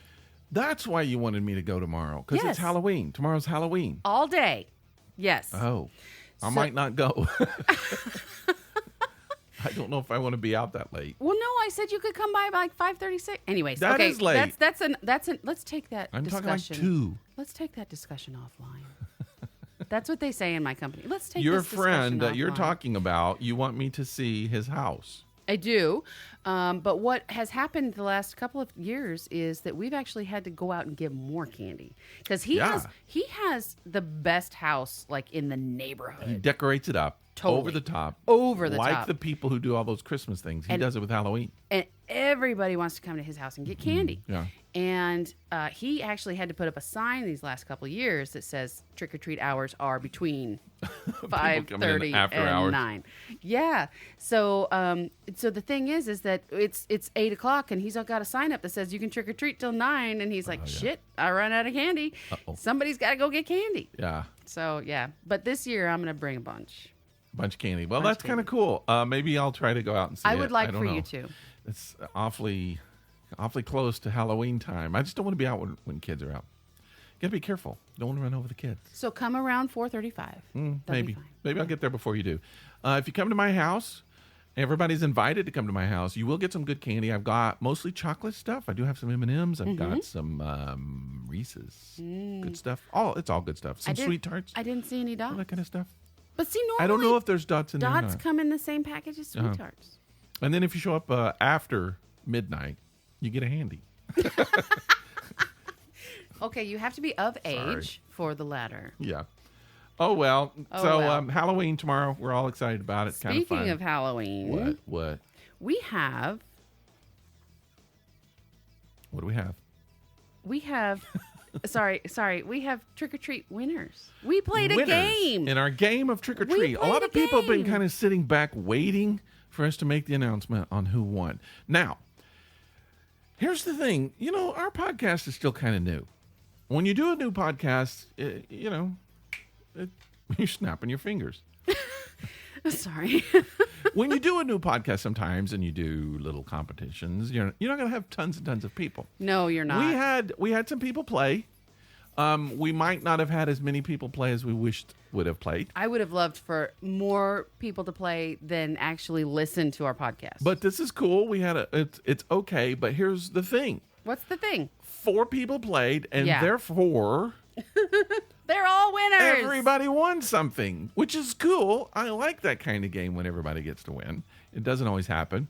that's why you wanted me to go tomorrow, because it's Halloween. Tomorrow's Halloween. All day. Yes. Oh, I might not go. I don't know if I want to be out that late. Well, no, I said you could come by like 5:36. Anyways, that is late. That's let's take that I'm discussion. talking like 2. Let's take that discussion offline. That's what they say in my company. Let's take your this friend that offline. You're talking about. You want me to see his house. I do. But what has happened the last couple of years is that we've actually had to go out and give more candy because he has the best house like in the neighborhood. He decorates it up. Totally. Over the top. Like the people who do all those Christmas things. He does it with Halloween. And everybody wants to come to his house and get candy. Yeah. And he actually had to put up a sign these last couple of years that says trick-or-treat hours are between 5:30 and 9. Yeah. So the thing is that it's 8 o'clock and he's got a sign up that says you can trick-or-treat till 9. And he's like, shit, I run out of candy. Uh-oh. Somebody's got to go get candy. Yeah. So, yeah. But this year I'm going to bring a bunch of candy. Well, that's kind of cool. Maybe I'll try to go out and see it. I would like for you to. It's awfully awfully close to Halloween time. I just don't want to be out when kids are out. You got to be careful. Don't want to run over the kids. So come around 4:35. Maybe I'll get there before you do. If you come to my house, everybody's invited to come to my house. You will get some good candy. I've got mostly chocolate stuff. I do have some M&Ms. I've got some Reese's. Good stuff. It's all good stuff. Some sweet tarts. I didn't see any dots. All that kind of stuff. But see, normally I don't know if there's dots in there. Dots come in the same package as sweet tarts. And then if you show up after midnight, you get a handy. Okay, you have to be of age for the latter. Yeah. Oh, well. Halloween tomorrow. We're all excited about it. Kind of fun. Speaking of Halloween. What? We have... What do we have? We have... sorry. We have trick-or-treat winners. We played a game. In our game of trick-or-treat. A lot of people have been kind of sitting back waiting for us to make the announcement on who won. Now, here's the thing. Our podcast is still kind of new. When you do a new podcast, you're snapping your fingers. Sorry. When you do a new podcast sometimes and you do little competitions, you're not going to have tons and tons of people. No, you're not. We had some people play. We might not have had as many people play as we wished would have played. I would have loved for more people to play than actually listen to our podcast. But this is cool. It's okay, but here's the thing. What's the thing? 4 people played, and therefore... They're all winners. Everybody won something, which is cool. I like that kind of game when everybody gets to win. It doesn't always happen.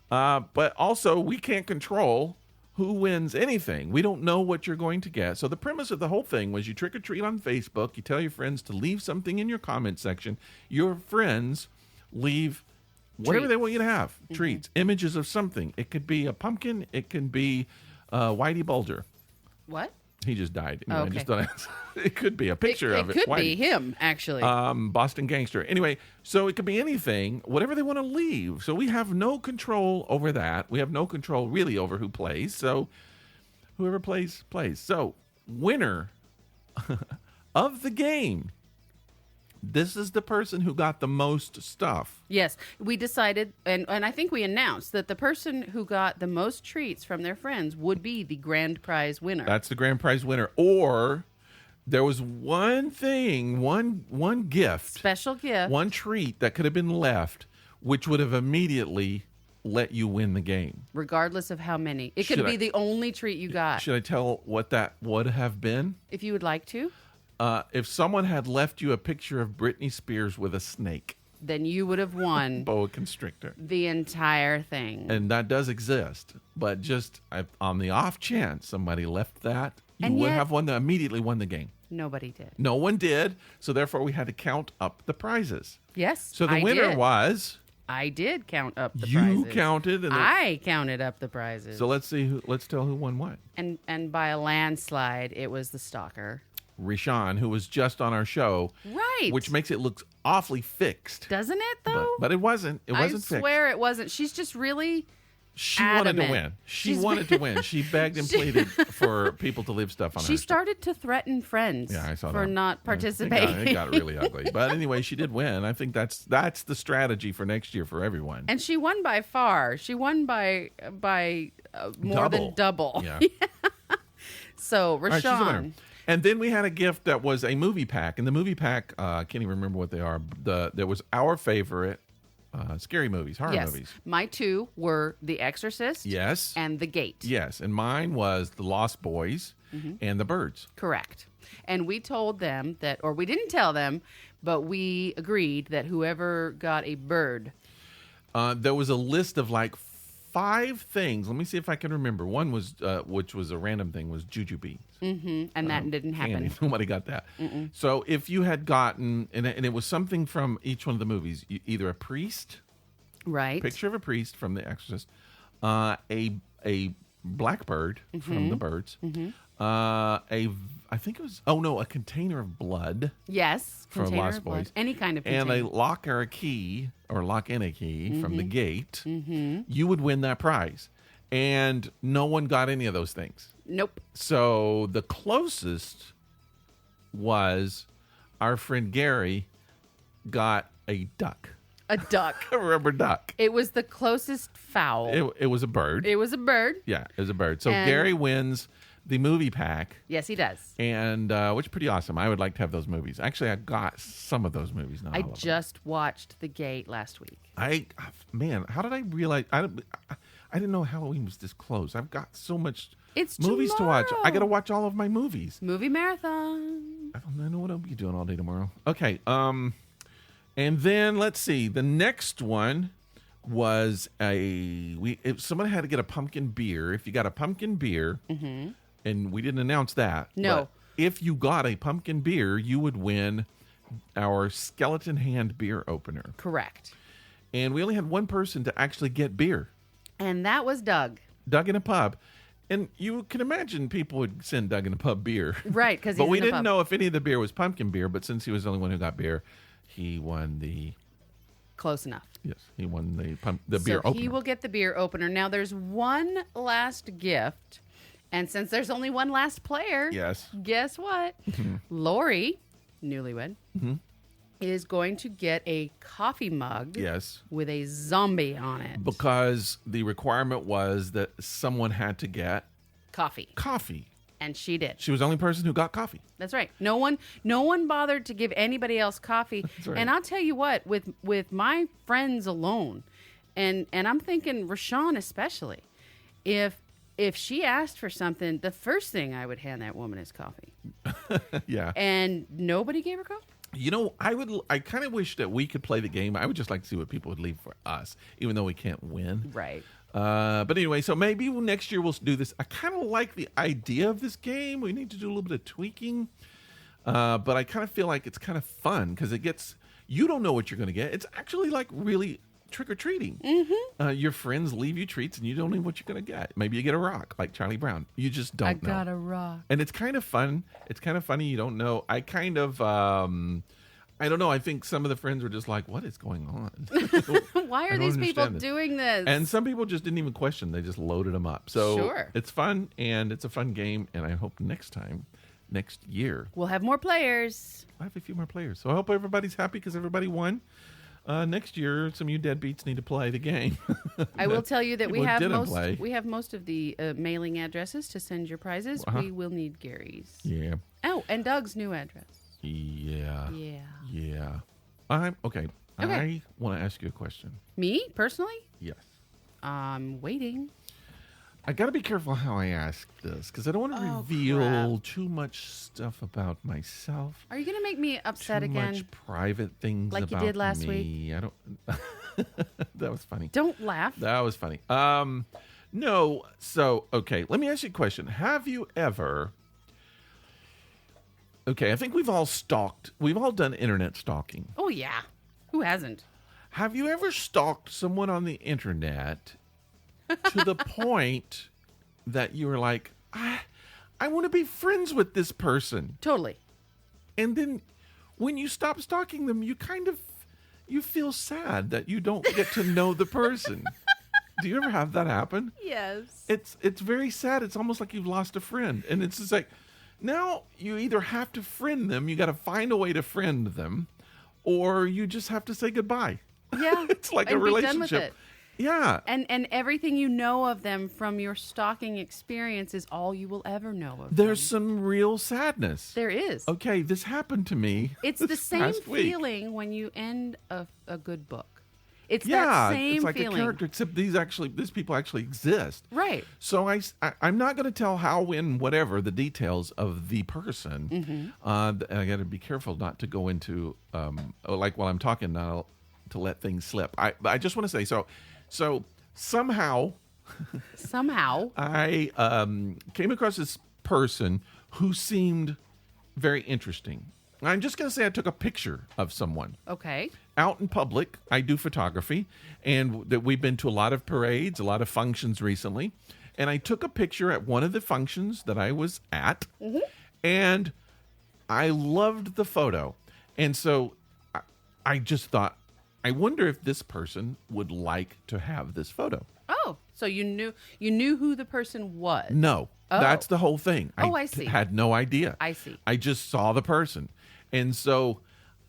But also, we can't control who wins anything. We don't know what you're going to get. So the premise of the whole thing was you trick or treat on Facebook. You tell your friends to leave something in your comment section. Your friends leave whatever they want you to have. Treats, images of something. It could be a pumpkin. It can be Whitey Bulger. What? He just died. Anyway, okay. I just thought it could be a picture of it. It could be him, actually. Boston Gangster. Anyway, so it could be anything, whatever they want to leave. So we have no control over that. We have no control really over who plays. So whoever plays, plays. So winner of the game. This is the person who got the most stuff. Yes, we decided, and I think we announced that the person who got the most treats from their friends would be the grand prize winner. That's the grand prize winner. Or there was one thing, one gift. Special gift. One treat that could have been left, which would have immediately let you win the game. Regardless of how many. It could be the only treat you got. Should I tell what that would have been? If you would like to. If someone had left you a picture of Britney Spears with a snake, then you would have won boa constrictor, the entire thing. And that does exist, but just on the off chance somebody left that, you would have immediately won the game. Nobody did. No one did, so therefore we had to count up the prizes. Yes, so the winner was. I did count up the prizes. You counted, and I counted up the prizes. So let's see. Let's tell who won what. And by a landslide, it was the stalker. Rishan, who was just on our show. Right. Which makes it look awfully fixed. Doesn't it, though? But it wasn't. It wasn't fixed. I swear it wasn't. She's just really wanted to win. She wanted to win. She begged and pleaded for people to leave stuff on her. She started to threaten friends for not participating. It got really ugly. But anyway, she did win. I think that's the strategy for next year for everyone. And she won by far. She won by more than double. Yeah. So, Rashawn. Right, she's a winner. And then we had a gift that was a movie pack. And the movie pack, I can't even remember what they are. There was our favorite scary movies, horror movies. My 2 were The Exorcist and The Gate. Yes. And mine was The Lost Boys and The Birds. Correct. And we told them that, or we didn't tell them, but we agreed that whoever got a bird. There was a list of like 5 things. Let me see if I can remember. One was, which was a random thing, was jujube. And that didn't happen. Candy. Nobody got that. So if you had gotten, and it was something from each one of the movies, either a priest, picture of a priest from The Exorcist, a blackbird from The Birds, I think it was, a container of blood. Yes, for Lost Boys. Any kind of container. And a lock or a key, or lock and a key from The Gate. You would win that prize. And no one got any of those things. Nope. So the closest was our friend Gary got a duck. A duck. A rubber duck. It was the closest fowl. It was a bird. It was a bird. Yeah, it was a bird. So And- Gary wins the movie pack, Yes, he does. and which is pretty awesome. I would like to have those movies. Actually, I got some of those movies. Not I all of them. just watched The Gate last week. Man, how did I realize? I didn't know Halloween was this close. I've got so much It's movies to watch. I tomorrow. got to watch all of my movies. Movie marathon. I don't know what I'll be doing all day tomorrow. Okay. And then let's see. The next one was if someone had to get a pumpkin beer. If you got a pumpkin beer, and we didn't announce that. No. But if you got a pumpkin beer, you would win our skeleton hand beer opener. Correct. And we only had one person to actually get beer. And that was Doug. Doug in a pub. And you can imagine people would send Doug in a pub beer. Right, because But we didn't know if any of the beer was pumpkin beer, but since he was the only one who got beer, he won the Close enough. the beer So opener. he will get the beer opener. Now there's one last gift. And since there's only one last player, Yes. guess what? Lori, newlywed, is going to get a coffee mug Yes. with a zombie on it. Because the requirement was that someone had to get Coffee. coffee. And she did. She was the only person who got coffee. That's right. No one bothered to give anybody else coffee. right. And I'll tell you what, with my friends alone, and I'm thinking Rashawn especially, if she asked for something, the first thing I would hand that woman is coffee. Yeah. And nobody gave her coffee? You know, I kind of wish that we could play the game. I would just like to see what people would leave for us, even though we can't win. Right. But anyway, so maybe next year we'll do this. I kind of like the idea of this game. We need to do a little bit of tweaking. But I kind of feel like it's kind of fun because you don't know what you're going to get. It's actually like really trick-or-treating. Your friends leave you treats and you don't know what you're going to get. Maybe you get a rock like Charlie Brown. You just don't know. I got a rock. And it's kind of fun. It's kind of funny. You don't know. I kind of, I don't know. I think some of the friends were just like, what is going on? Why I are don't these people understand this. doing this? And some people just didn't even question. They just loaded them up. So Sure. it's fun and it's a fun game. And I hope next year, we'll have more players. I have a few more players. So I hope everybody's happy because everybody won. Next year, some of you deadbeats need to play the game. I will tell you that we People have didn't most play. we have most of the mailing addresses to send your prizes. Uh-huh. We will need Gary's. Yeah. Oh, and Doug's new address. Yeah. Yeah. Yeah. I'm okay. Okay. I want to ask you a question. Me personally, Yes. I'm waiting. I got to be careful how I ask this because I don't want to Oh, reveal crap. too much stuff about myself. Are you going to make me upset Too again? much private things Like you about did last me. week? I don't. That was funny. Don't laugh. That was funny. No. So, okay, let me ask you a question. Have you ever? Okay, I think we've all stalked. We've all done internet stalking. Oh yeah, who hasn't? Have you ever stalked someone on the internet to the point that you were like, I want to be friends with this person? Totally. And then when you stop stalking them, you feel sad that you don't get to know the person. Do you ever have that happen? Yes. It's very sad. It's almost like you've lost a friend. And it's just like, now you either have to friend them, you got to find a way to friend them, or you just have to say goodbye. Yeah. It's like a and be done relationship. with it. Yeah. And everything you know of them from your stalking experience is all you will ever know of There's them. some real sadness. There is. Okay, this happened to me. It's the this same past week. feeling when you end a good book. It's Yeah, that same it's like feeling. a character, except these people actually exist. Right. So I'm not going to tell how, when, whatever the details of the person. Mm-hmm. I got to be careful not to go into like while I'm talking, not to let things slip. I just want to say so somehow I came across this person who seemed very interesting. I'm just going to say I took a picture of someone. Okay. Out in public. I do photography, and that we've been to a lot of parades, a lot of functions recently. And I took a picture at one of the functions that I was at, and I loved the photo. And so I just thought, I wonder if this person would like to have this photo. Oh, so you knew who the person was. No, Oh. that's the whole thing. I see. Had no idea. I see. I just saw the person. And so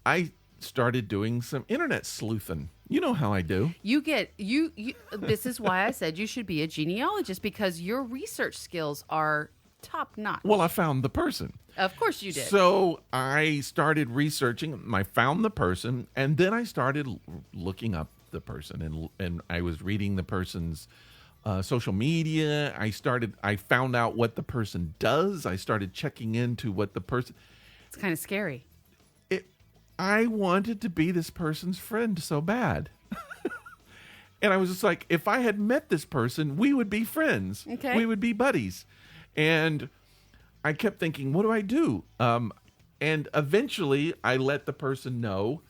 I started doing some internet sleuthing. You know how I do. You this is why I said you should be a genealogist, because your research skills are top notch. Well, I found the person. Of course you did. So I started researching. I found the person, and then I started looking up the person, and I was reading the person's social media. I found out what the person does. I started checking into what the person. It's kind of scary. I wanted to be this person's friend so bad. And I was just like, if I had met this person, we would be friends. Okay. We would be buddies. And I kept thinking, what do I do? And eventually I let the person know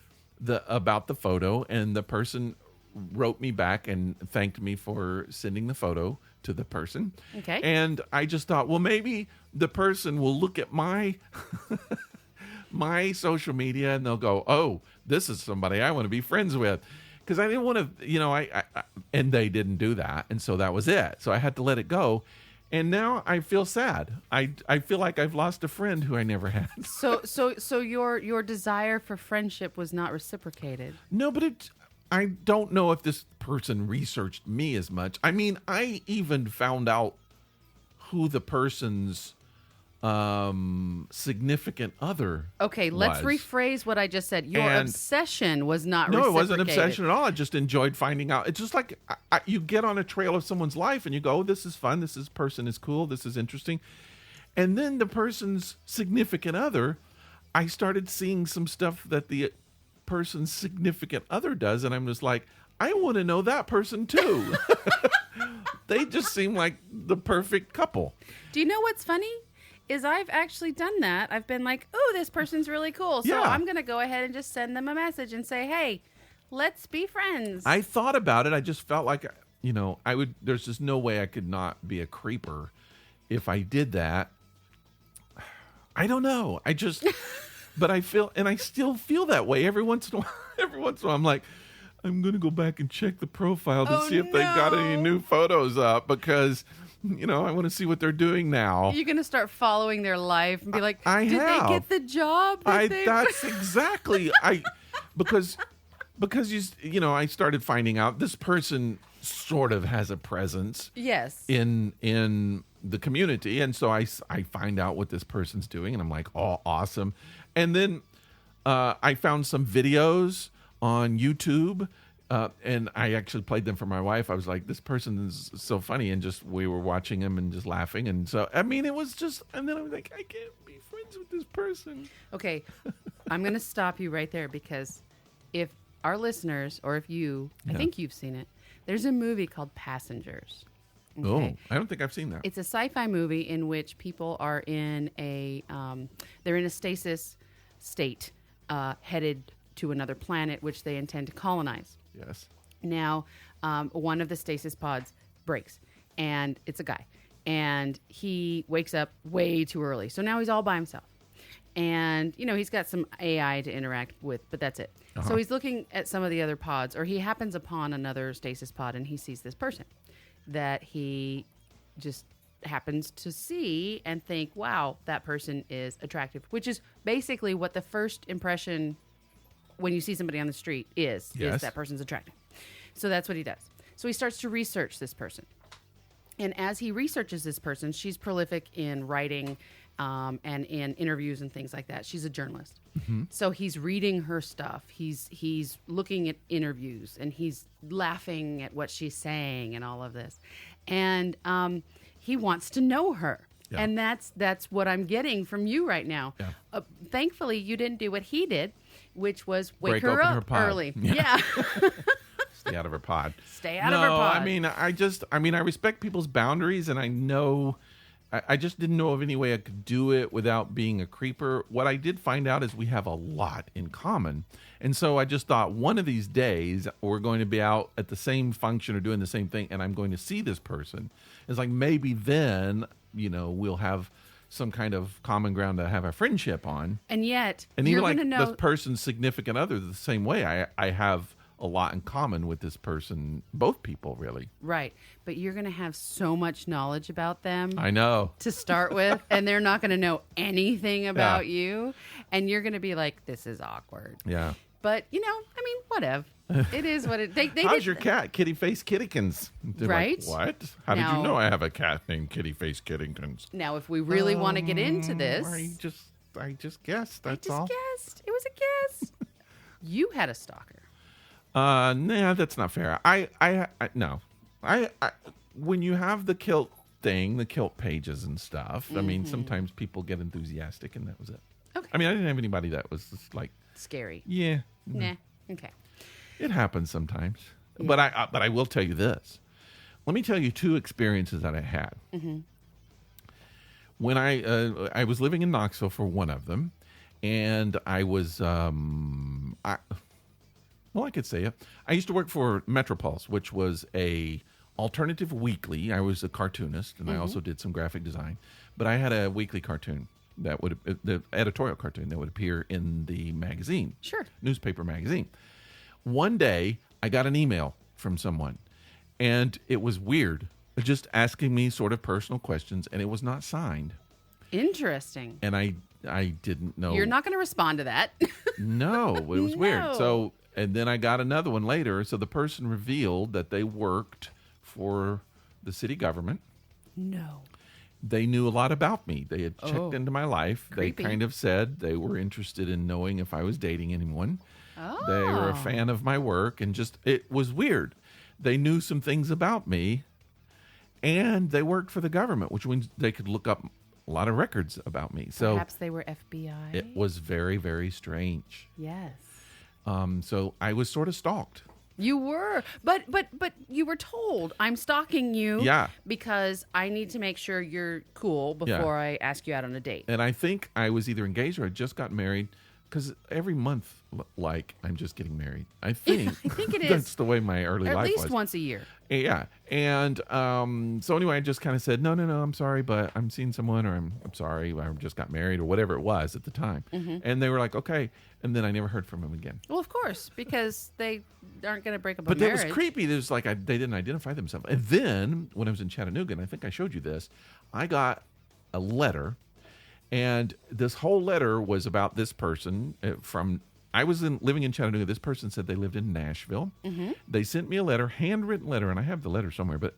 about the photo, and the person wrote me back and thanked me for sending the photo to the person. Okay. And I just thought, well, maybe the person will look at my my social media and they'll go, oh, this is somebody I want to be friends with. Because I didn't want to, and they didn't do that. And so that was it. So I had to let it go. And now I feel sad. I feel like I've lost a friend who I never had. So your desire for friendship was not reciprocated. No, but I don't know if this person researched me as much. I mean, I even found out who the person's significant other let's was. rephrase what I just said. Your obsession was not No, reciprocated. it wasn't obsession at all. I just enjoyed finding out. It's just like you get on a trail of someone's life and you go, oh, this is fun. This person is cool. This is interesting. And then the person's significant other, I started seeing some stuff that the person's significant other does. And I'm just like, I want to know that person too. They just seem like the perfect couple. Do you know what's funny? Is I've actually done that. I've been like, oh, this person's really cool. So I'm going to go ahead and just send them a message and say, hey, let's be friends. I thought about it. I just felt like, there's just no way I could not be a creeper if I did that. I don't know. But I feel, and I still feel that way every once in a while. I'm like, I'm going to go back and check the profile to see if they've got any new photos up, because I want to see what they're doing now. You're going to start following their life and be like, did they get the job? That's exactly. Because I started finding out this person sort of has a presence. Yes. In the community. And so I find out what this person's doing, and I'm like, oh, awesome. And then I found some videos on YouTube. And I actually played them for my wife. I was like, this person is so funny. And we were watching him and just laughing. And so, it was just, and then I was like, I can't be friends with this person. Okay. I'm going to stop you right there, because if our listeners, or if you, I think you've seen it, there's a movie called Passengers. Okay? Oh, I don't think I've seen that. It's a sci-fi movie in which people are in they're in a stasis state, headed to another planet, which they intend to colonize. Yes. Now, one of the stasis pods breaks, and it's a guy, and he wakes up way too early. So now he's all by himself, and he's got some AI to interact with, but that's it. Uh-huh. So he's looking at some of the other pods, or he happens upon another stasis pod, and he sees this person that he just happens to see and think, wow, that person is attractive, which is basically what the first impression when you see somebody on the street is that person's attractive. So that's what he does. So he starts to research this person. And as he researches this person, she's prolific in writing and in interviews and things like that. She's a journalist. Mm-hmm. So he's reading her stuff. He's looking at interviews, and he's laughing at what she's saying and all of this. And he wants to know her. Yeah. And that's what I'm getting from you right now. Yeah. Thankfully, you didn't do what he did, which was wake her up early. Yeah. Stay out of her pod. Stay out of her pod. I respect people's boundaries, and I know, I just didn't know of any way I could do it without being a creeper. What I did find out is we have a lot in common. And so I just thought, one of these days we're going to be out at the same function or doing the same thing, and I'm going to see this person. It's like, maybe then, we'll have some kind of common ground to have a friendship on. And yet, and you're even going to know this person's significant other the same way. I have a lot in common with this person, both people, really. Right. But you're going to have so much knowledge about them. I know. To start with, and they're not going to know anything about you. And you're going to be like, this is awkward. Yeah. But, I mean, whatever. It is what it... They How's your cat, Kitty Face Kittykins? They're right? Like, what? How did you know I have a cat named Kitty Face Kittykins? Now, if we really want to get into this... I just guessed, that's all. I just guessed. It was a guess. You had a stalker. Nah, that's not fair. No. When you have the kilt thing, the kilt pages and stuff, I mean, sometimes people get enthusiastic, and that was it. Okay. I mean, I didn't have anybody that was just like... Scary. Yeah. Nah. Okay. It happens sometimes. Yeah. But I will tell you this. Let me tell you 2 experiences that I had. Mm-hmm. When I was living in Knoxville for one of them, and I was... Well, I could say it. I used to work for Metropulse, which was a alternative weekly. I was a cartoonist, and I also did some graphic design. But I had a weekly cartoon the editorial cartoon that would appear in the magazine. Sure. Newspaper magazine. One day, I got an email from someone, and it was weird, just asking me sort of personal questions, and it was not signed. Interesting. And I didn't know. You're not going to respond to that. No, it was weird. So... And then I got another one later. So the person revealed that they worked for the city government. No. They knew a lot about me. They had checked into my life. Creepy. They kind of said they were interested in knowing if I was dating anyone. Oh. They were a fan of my work, and it was weird. They knew some things about me, and they worked for the government, which means they could look up a lot of records about me. So perhaps they were FBI. It was very, very strange. Yes. So I was sort of stalked. You were, but you were told, I'm stalking you. Yeah. Because I need to make sure you're cool before I ask you out on a date. And I think I was either engaged or I just got married, because every month, I'm just getting married. I think it is. That's the way my early life was. At least once a year. Yeah. And so anyway, I just kind of said, no, I'm sorry, but I'm seeing someone, or I'm sorry, I just got married, or whatever it was at the time. And they were like, okay. And then I never heard from him again. Well, of course, because they aren't going to break up a marriage. But that was creepy. It was like they didn't identify themselves. And then when I was in Chattanooga, and I think I showed you this, I got a letter. And this whole letter was about this person I was living in Chattanooga. This person said they lived in Nashville. Mm-hmm. They sent me a letter, handwritten letter, and I have the letter somewhere. But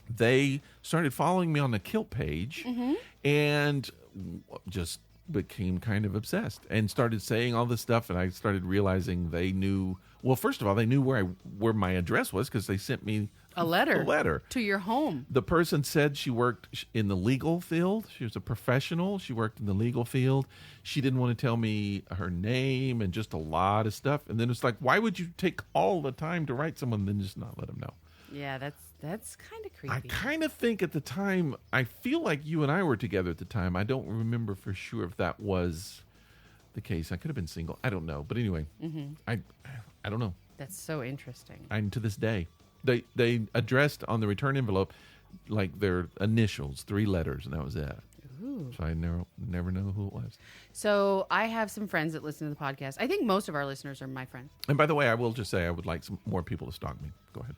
they started following me on the kilt page and just became kind of obsessed and started saying all this stuff. And I started realizing they knew. Well, first of all, they knew where my address was, because they sent me a letter to your home. The person said she worked in the legal field. She was a professional. She worked in the legal field. She didn't want to tell me her name and just a lot of stuff. And then it's like, why would you take all the time to write someone and then just not let them know? Yeah, that's kind of creepy. I kind of think at the time, I feel like you and I were together at the time. I don't remember for sure if that was the case. I could have been single. I don't know. But anyway, I don't know. That's so interesting. And to this day, they addressed on the return envelope like their initials, 3 letters, and that was it. Ooh. So I never know who it was. So I have some friends that listen to the podcast. I think most of our listeners are my friends. And by the way, I will just say I would like some more people to stalk me. Go ahead.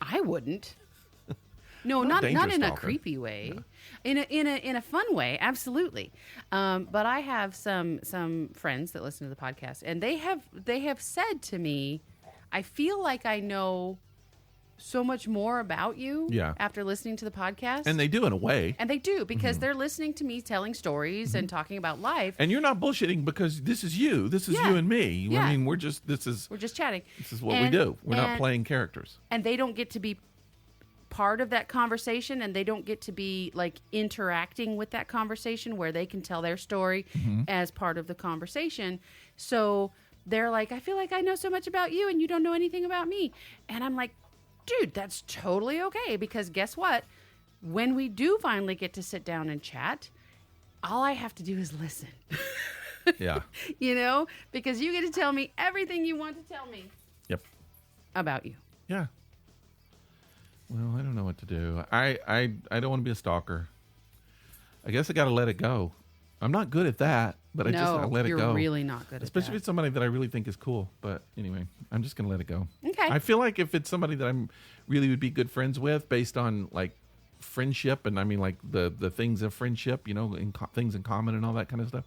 I wouldn't. No, not in stalker. a creepy way. Yeah. In a fun way, absolutely. But I have some friends that listen to the podcast, and they have said to me, I feel like I know so much more about you after listening to the podcast. And they do, in a way. And they do, because they're listening to me telling stories and talking about life. And you're not bullshitting, because this is you. This is you and me. Yeah. I mean, we're just chatting. This is what we do. We're not playing characters. And they don't get to be part of that conversation, and they don't get to be like interacting with that conversation where they can tell their story as part of the conversation. So they're like, I feel like I know so much about you and you don't know anything about me. And I'm like, dude, that's totally okay, because guess what? When we do finally get to sit down and chat, all I have to do is listen. Yeah. Because you get to tell me everything you want to tell me. Yep. About you. Yeah. Well, I don't know what to do. I don't want to be a stalker. I guess I got to let it go. I'm not good at that, but I let it go. You're really not good at that. Especially if it's somebody that I really think is cool. But anyway, I'm just going to let it go. Okay. I feel like if it's somebody that I'm really would be good friends with based on like friendship, and I mean like the things of friendship, things in common and all that kind of stuff,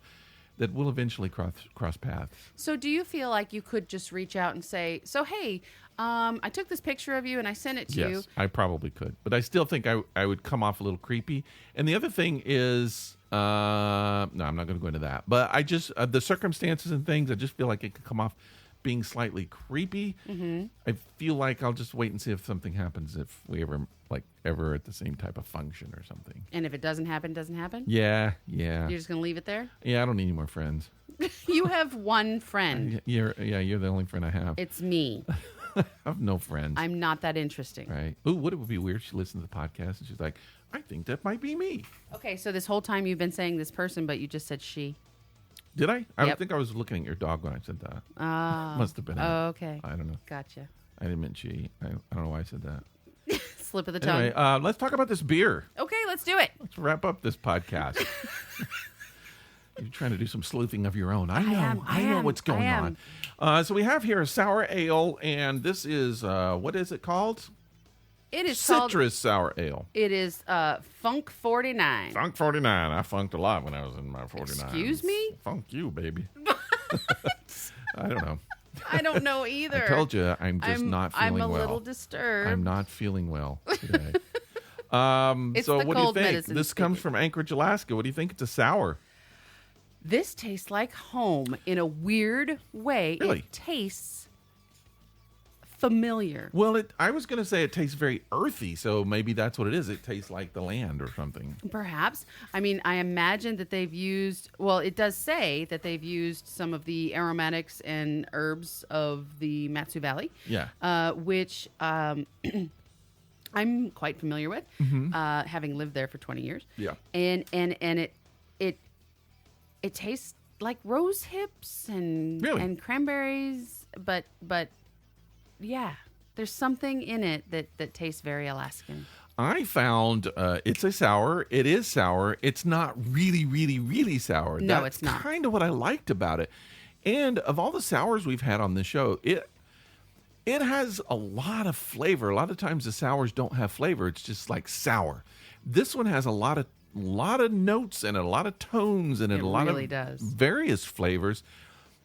that will eventually cross paths. So do you feel like you could just reach out and say, so, hey, I took this picture of you and I sent it to you? Yes, I probably could. But I still think I would come off a little creepy. And the other thing is, no, I'm not going to go into that. But I just, the circumstances and things, I just feel like it could come off being slightly creepy. Mm-hmm. I feel like I'll just wait and see if something happens if we ever at the same type of function or something. And if it doesn't happen, it doesn't happen? Yeah. You're just going to leave it there? Yeah, I don't need any more friends. You have one friend. You're the only friend I have. It's me. I have no friends. I'm not that interesting. Right. Ooh, would it be weird? She listened to the podcast and she's like, I think that might be me. Okay, so this whole time you've been saying this person, but you just said she. Did I? I Yep. think I was looking at your dog when I said that. Must have been. Oh, okay. I don't know. Gotcha. I didn't mean she. I don't know why I said that. Slip of the tongue. Anyway, let's talk about this beer. Okay, let's do it. Let's wrap up this podcast. You're trying to do some sleuthing of your own. I know what's going on. So we have here a sour ale, and this is, what is it called? It is Citrus sour ale. It is Funk 49. Funk 49. I funked a lot when I was in my 49. Excuse me? Funk you, baby. I don't know. I don't know either. I told you I'm not feeling well. I'm a little disturbed. I'm not feeling well today. It's so the what do you cold think? medicine This comes from Anchorage, Alaska. What do you think? It's a sour. This tastes like home in a weird way. Really? It tastes familiar. Well, I was going to say it tastes very earthy, so maybe that's what it is. It tastes like the land or something. Perhaps. I mean, I imagine that they've used, well, it does say that they've used some of the aromatics and herbs of the Matsu Valley. Yeah. Which I'm quite familiar with, having lived there for 20 years. Yeah. And it tastes like rose hips and cranberries, but yeah, there's something in it that tastes very Alaskan. I found it's a sour. It is sour. It's not really, really, really sour. No, That's it's not. Kind of what I liked about it. And of all the sours we've had on this show, it has a lot of flavor. A lot of times the sours don't have flavor. It's just like sour. This one has a lot of notes and a lot of tones and a lot really of does. Various flavors.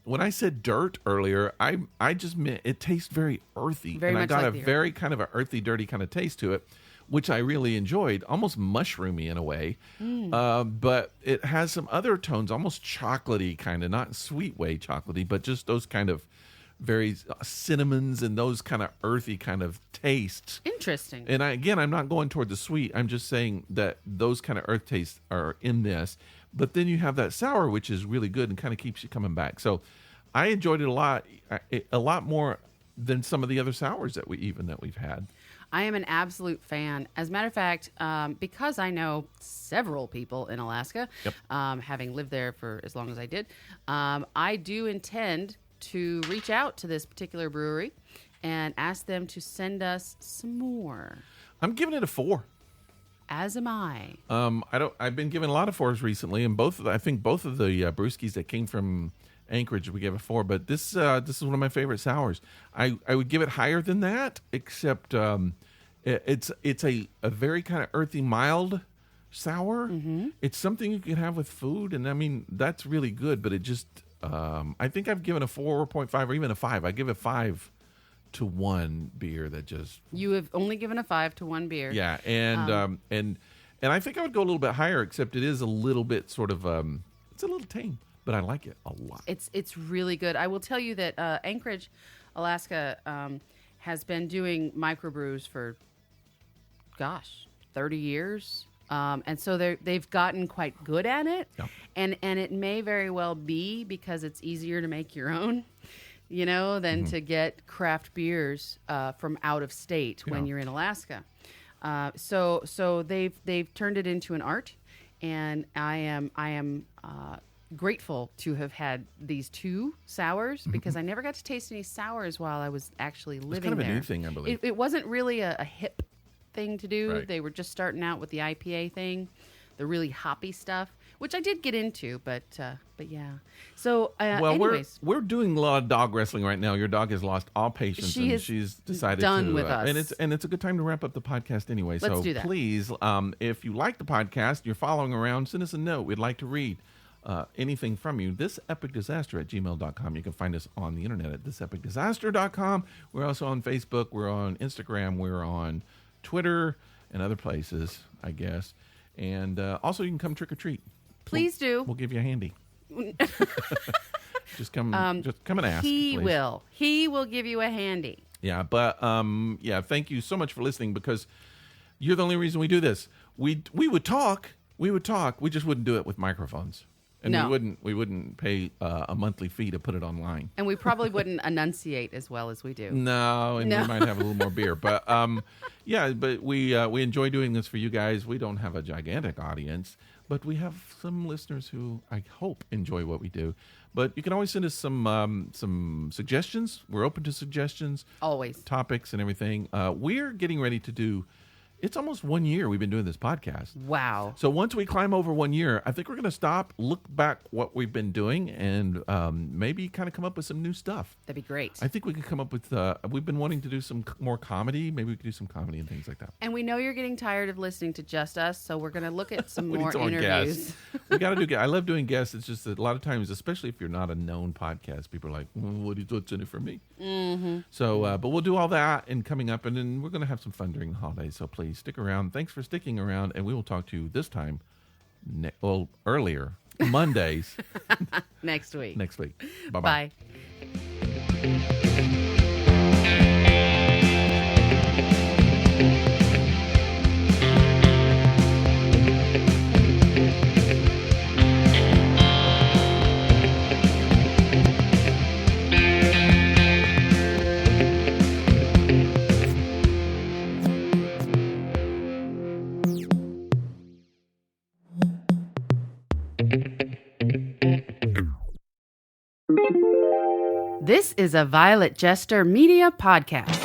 When I said dirt earlier, I just meant it tastes very earthy. Very and much I got like a the very kind of an earthy, dirty kind of taste to it, which I really enjoyed. Almost mushroomy in a way. But it has some other tones, almost chocolatey kind of, not in a sweet way chocolatey, but just those kind of very cinnamons and those kind of earthy kind of tastes. Interesting. And I'm not going toward the sweet. I'm just saying that those kind of earth tastes are in this. But then you have that sour, which is really good and kind of keeps you coming back. So I enjoyed it a lot more than some of the other sours that we've had. I am an absolute fan. As a matter of fact, because I know several people in Alaska, having lived there for as long as I did, I do intend to reach out to this particular brewery and ask them to send us some more. I'm giving it a 4. As am I. I've been giving a lot of 4s recently, and I think both of the brewskis that came from Anchorage we gave a 4. But this is one of my favorite sours. I would give it higher than that, except it's a very kind of earthy, mild sour. Mm-hmm. It's something you can have with food, and I mean that's really good. But it just I think I've given a 4.5 or even a 5. I give it 5 to 1 beer that just... You have only given a 5 to 1 beer. Yeah, and I think I would go a little bit higher, except it is a little bit sort of... it's a little tame, but I like it a lot. It's really good. I will tell you that Anchorage, Alaska, has been doing microbrews for, 30 years. And so they've gotten quite good at it. Yeah. And it may very well be because it's easier to make your own, than to get craft beers from out of state when you're in Alaska. So they've turned it into an art, and I am grateful to have had these 2 sours because I never got to taste any sours while I was actually living there. It's kind of a new thing, I believe. It wasn't really a hip thing to do. Right. They were just starting out with the IPA thing, the really hoppy stuff, which I did get into, but yeah. So anyways, we're doing a lot of dog wrestling right now. Your dog has lost all patience, she's decided done to, with us. and it's a good time to wrap up the podcast anyway. Let's so do that. Please, if you like the podcast, you're following around, send us a note. We'd like to read. anything from you, thisepicdisaster@gmail.com. You can find us on the internet at thisepicdisaster.com. We're also on Facebook. We're on Instagram. We're on Twitter and other places, I guess. And also, you can come trick or treat. Please do. We'll give you a handy. Just come and ask. He please. will. He will give you a handy. Yeah, but thank you so much for listening, because you're the only reason we do this. We would talk. We just wouldn't do it with microphones. And No. we wouldn't pay a monthly fee to put it online. And we probably wouldn't enunciate as well as we do. No, and we might have a little more beer. But but we enjoy doing this for you guys. We don't have a gigantic audience, but we have some listeners who I hope enjoy what we do. But you can always send us some suggestions. We're open to suggestions, Always. topics, and everything. We're getting ready to do. It's almost 1 year we've been doing this podcast. Wow. So once we climb over 1 year, I think we're going to stop, look back what we've been doing, and maybe kind of come up with some new stuff. That'd be great. I think we can come up with, we've been wanting to do some more comedy. Maybe we could do some comedy and things like that. And we know you're getting tired of listening to just us, so we're going to look at some We need more some interviews. guests. We got to do guests. I love doing guests. It's just that a lot of times, especially if you're not a known podcast, people are like, what's in it for me? Mm-hmm. So, but we'll do all that and coming up, and then we're going to have some fun during the holidays. So please stick around. Thanks for sticking around, and we will talk to you this time, earlier, Mondays. Next week. Bye-bye. Bye. This is a Violet Jester Media podcast.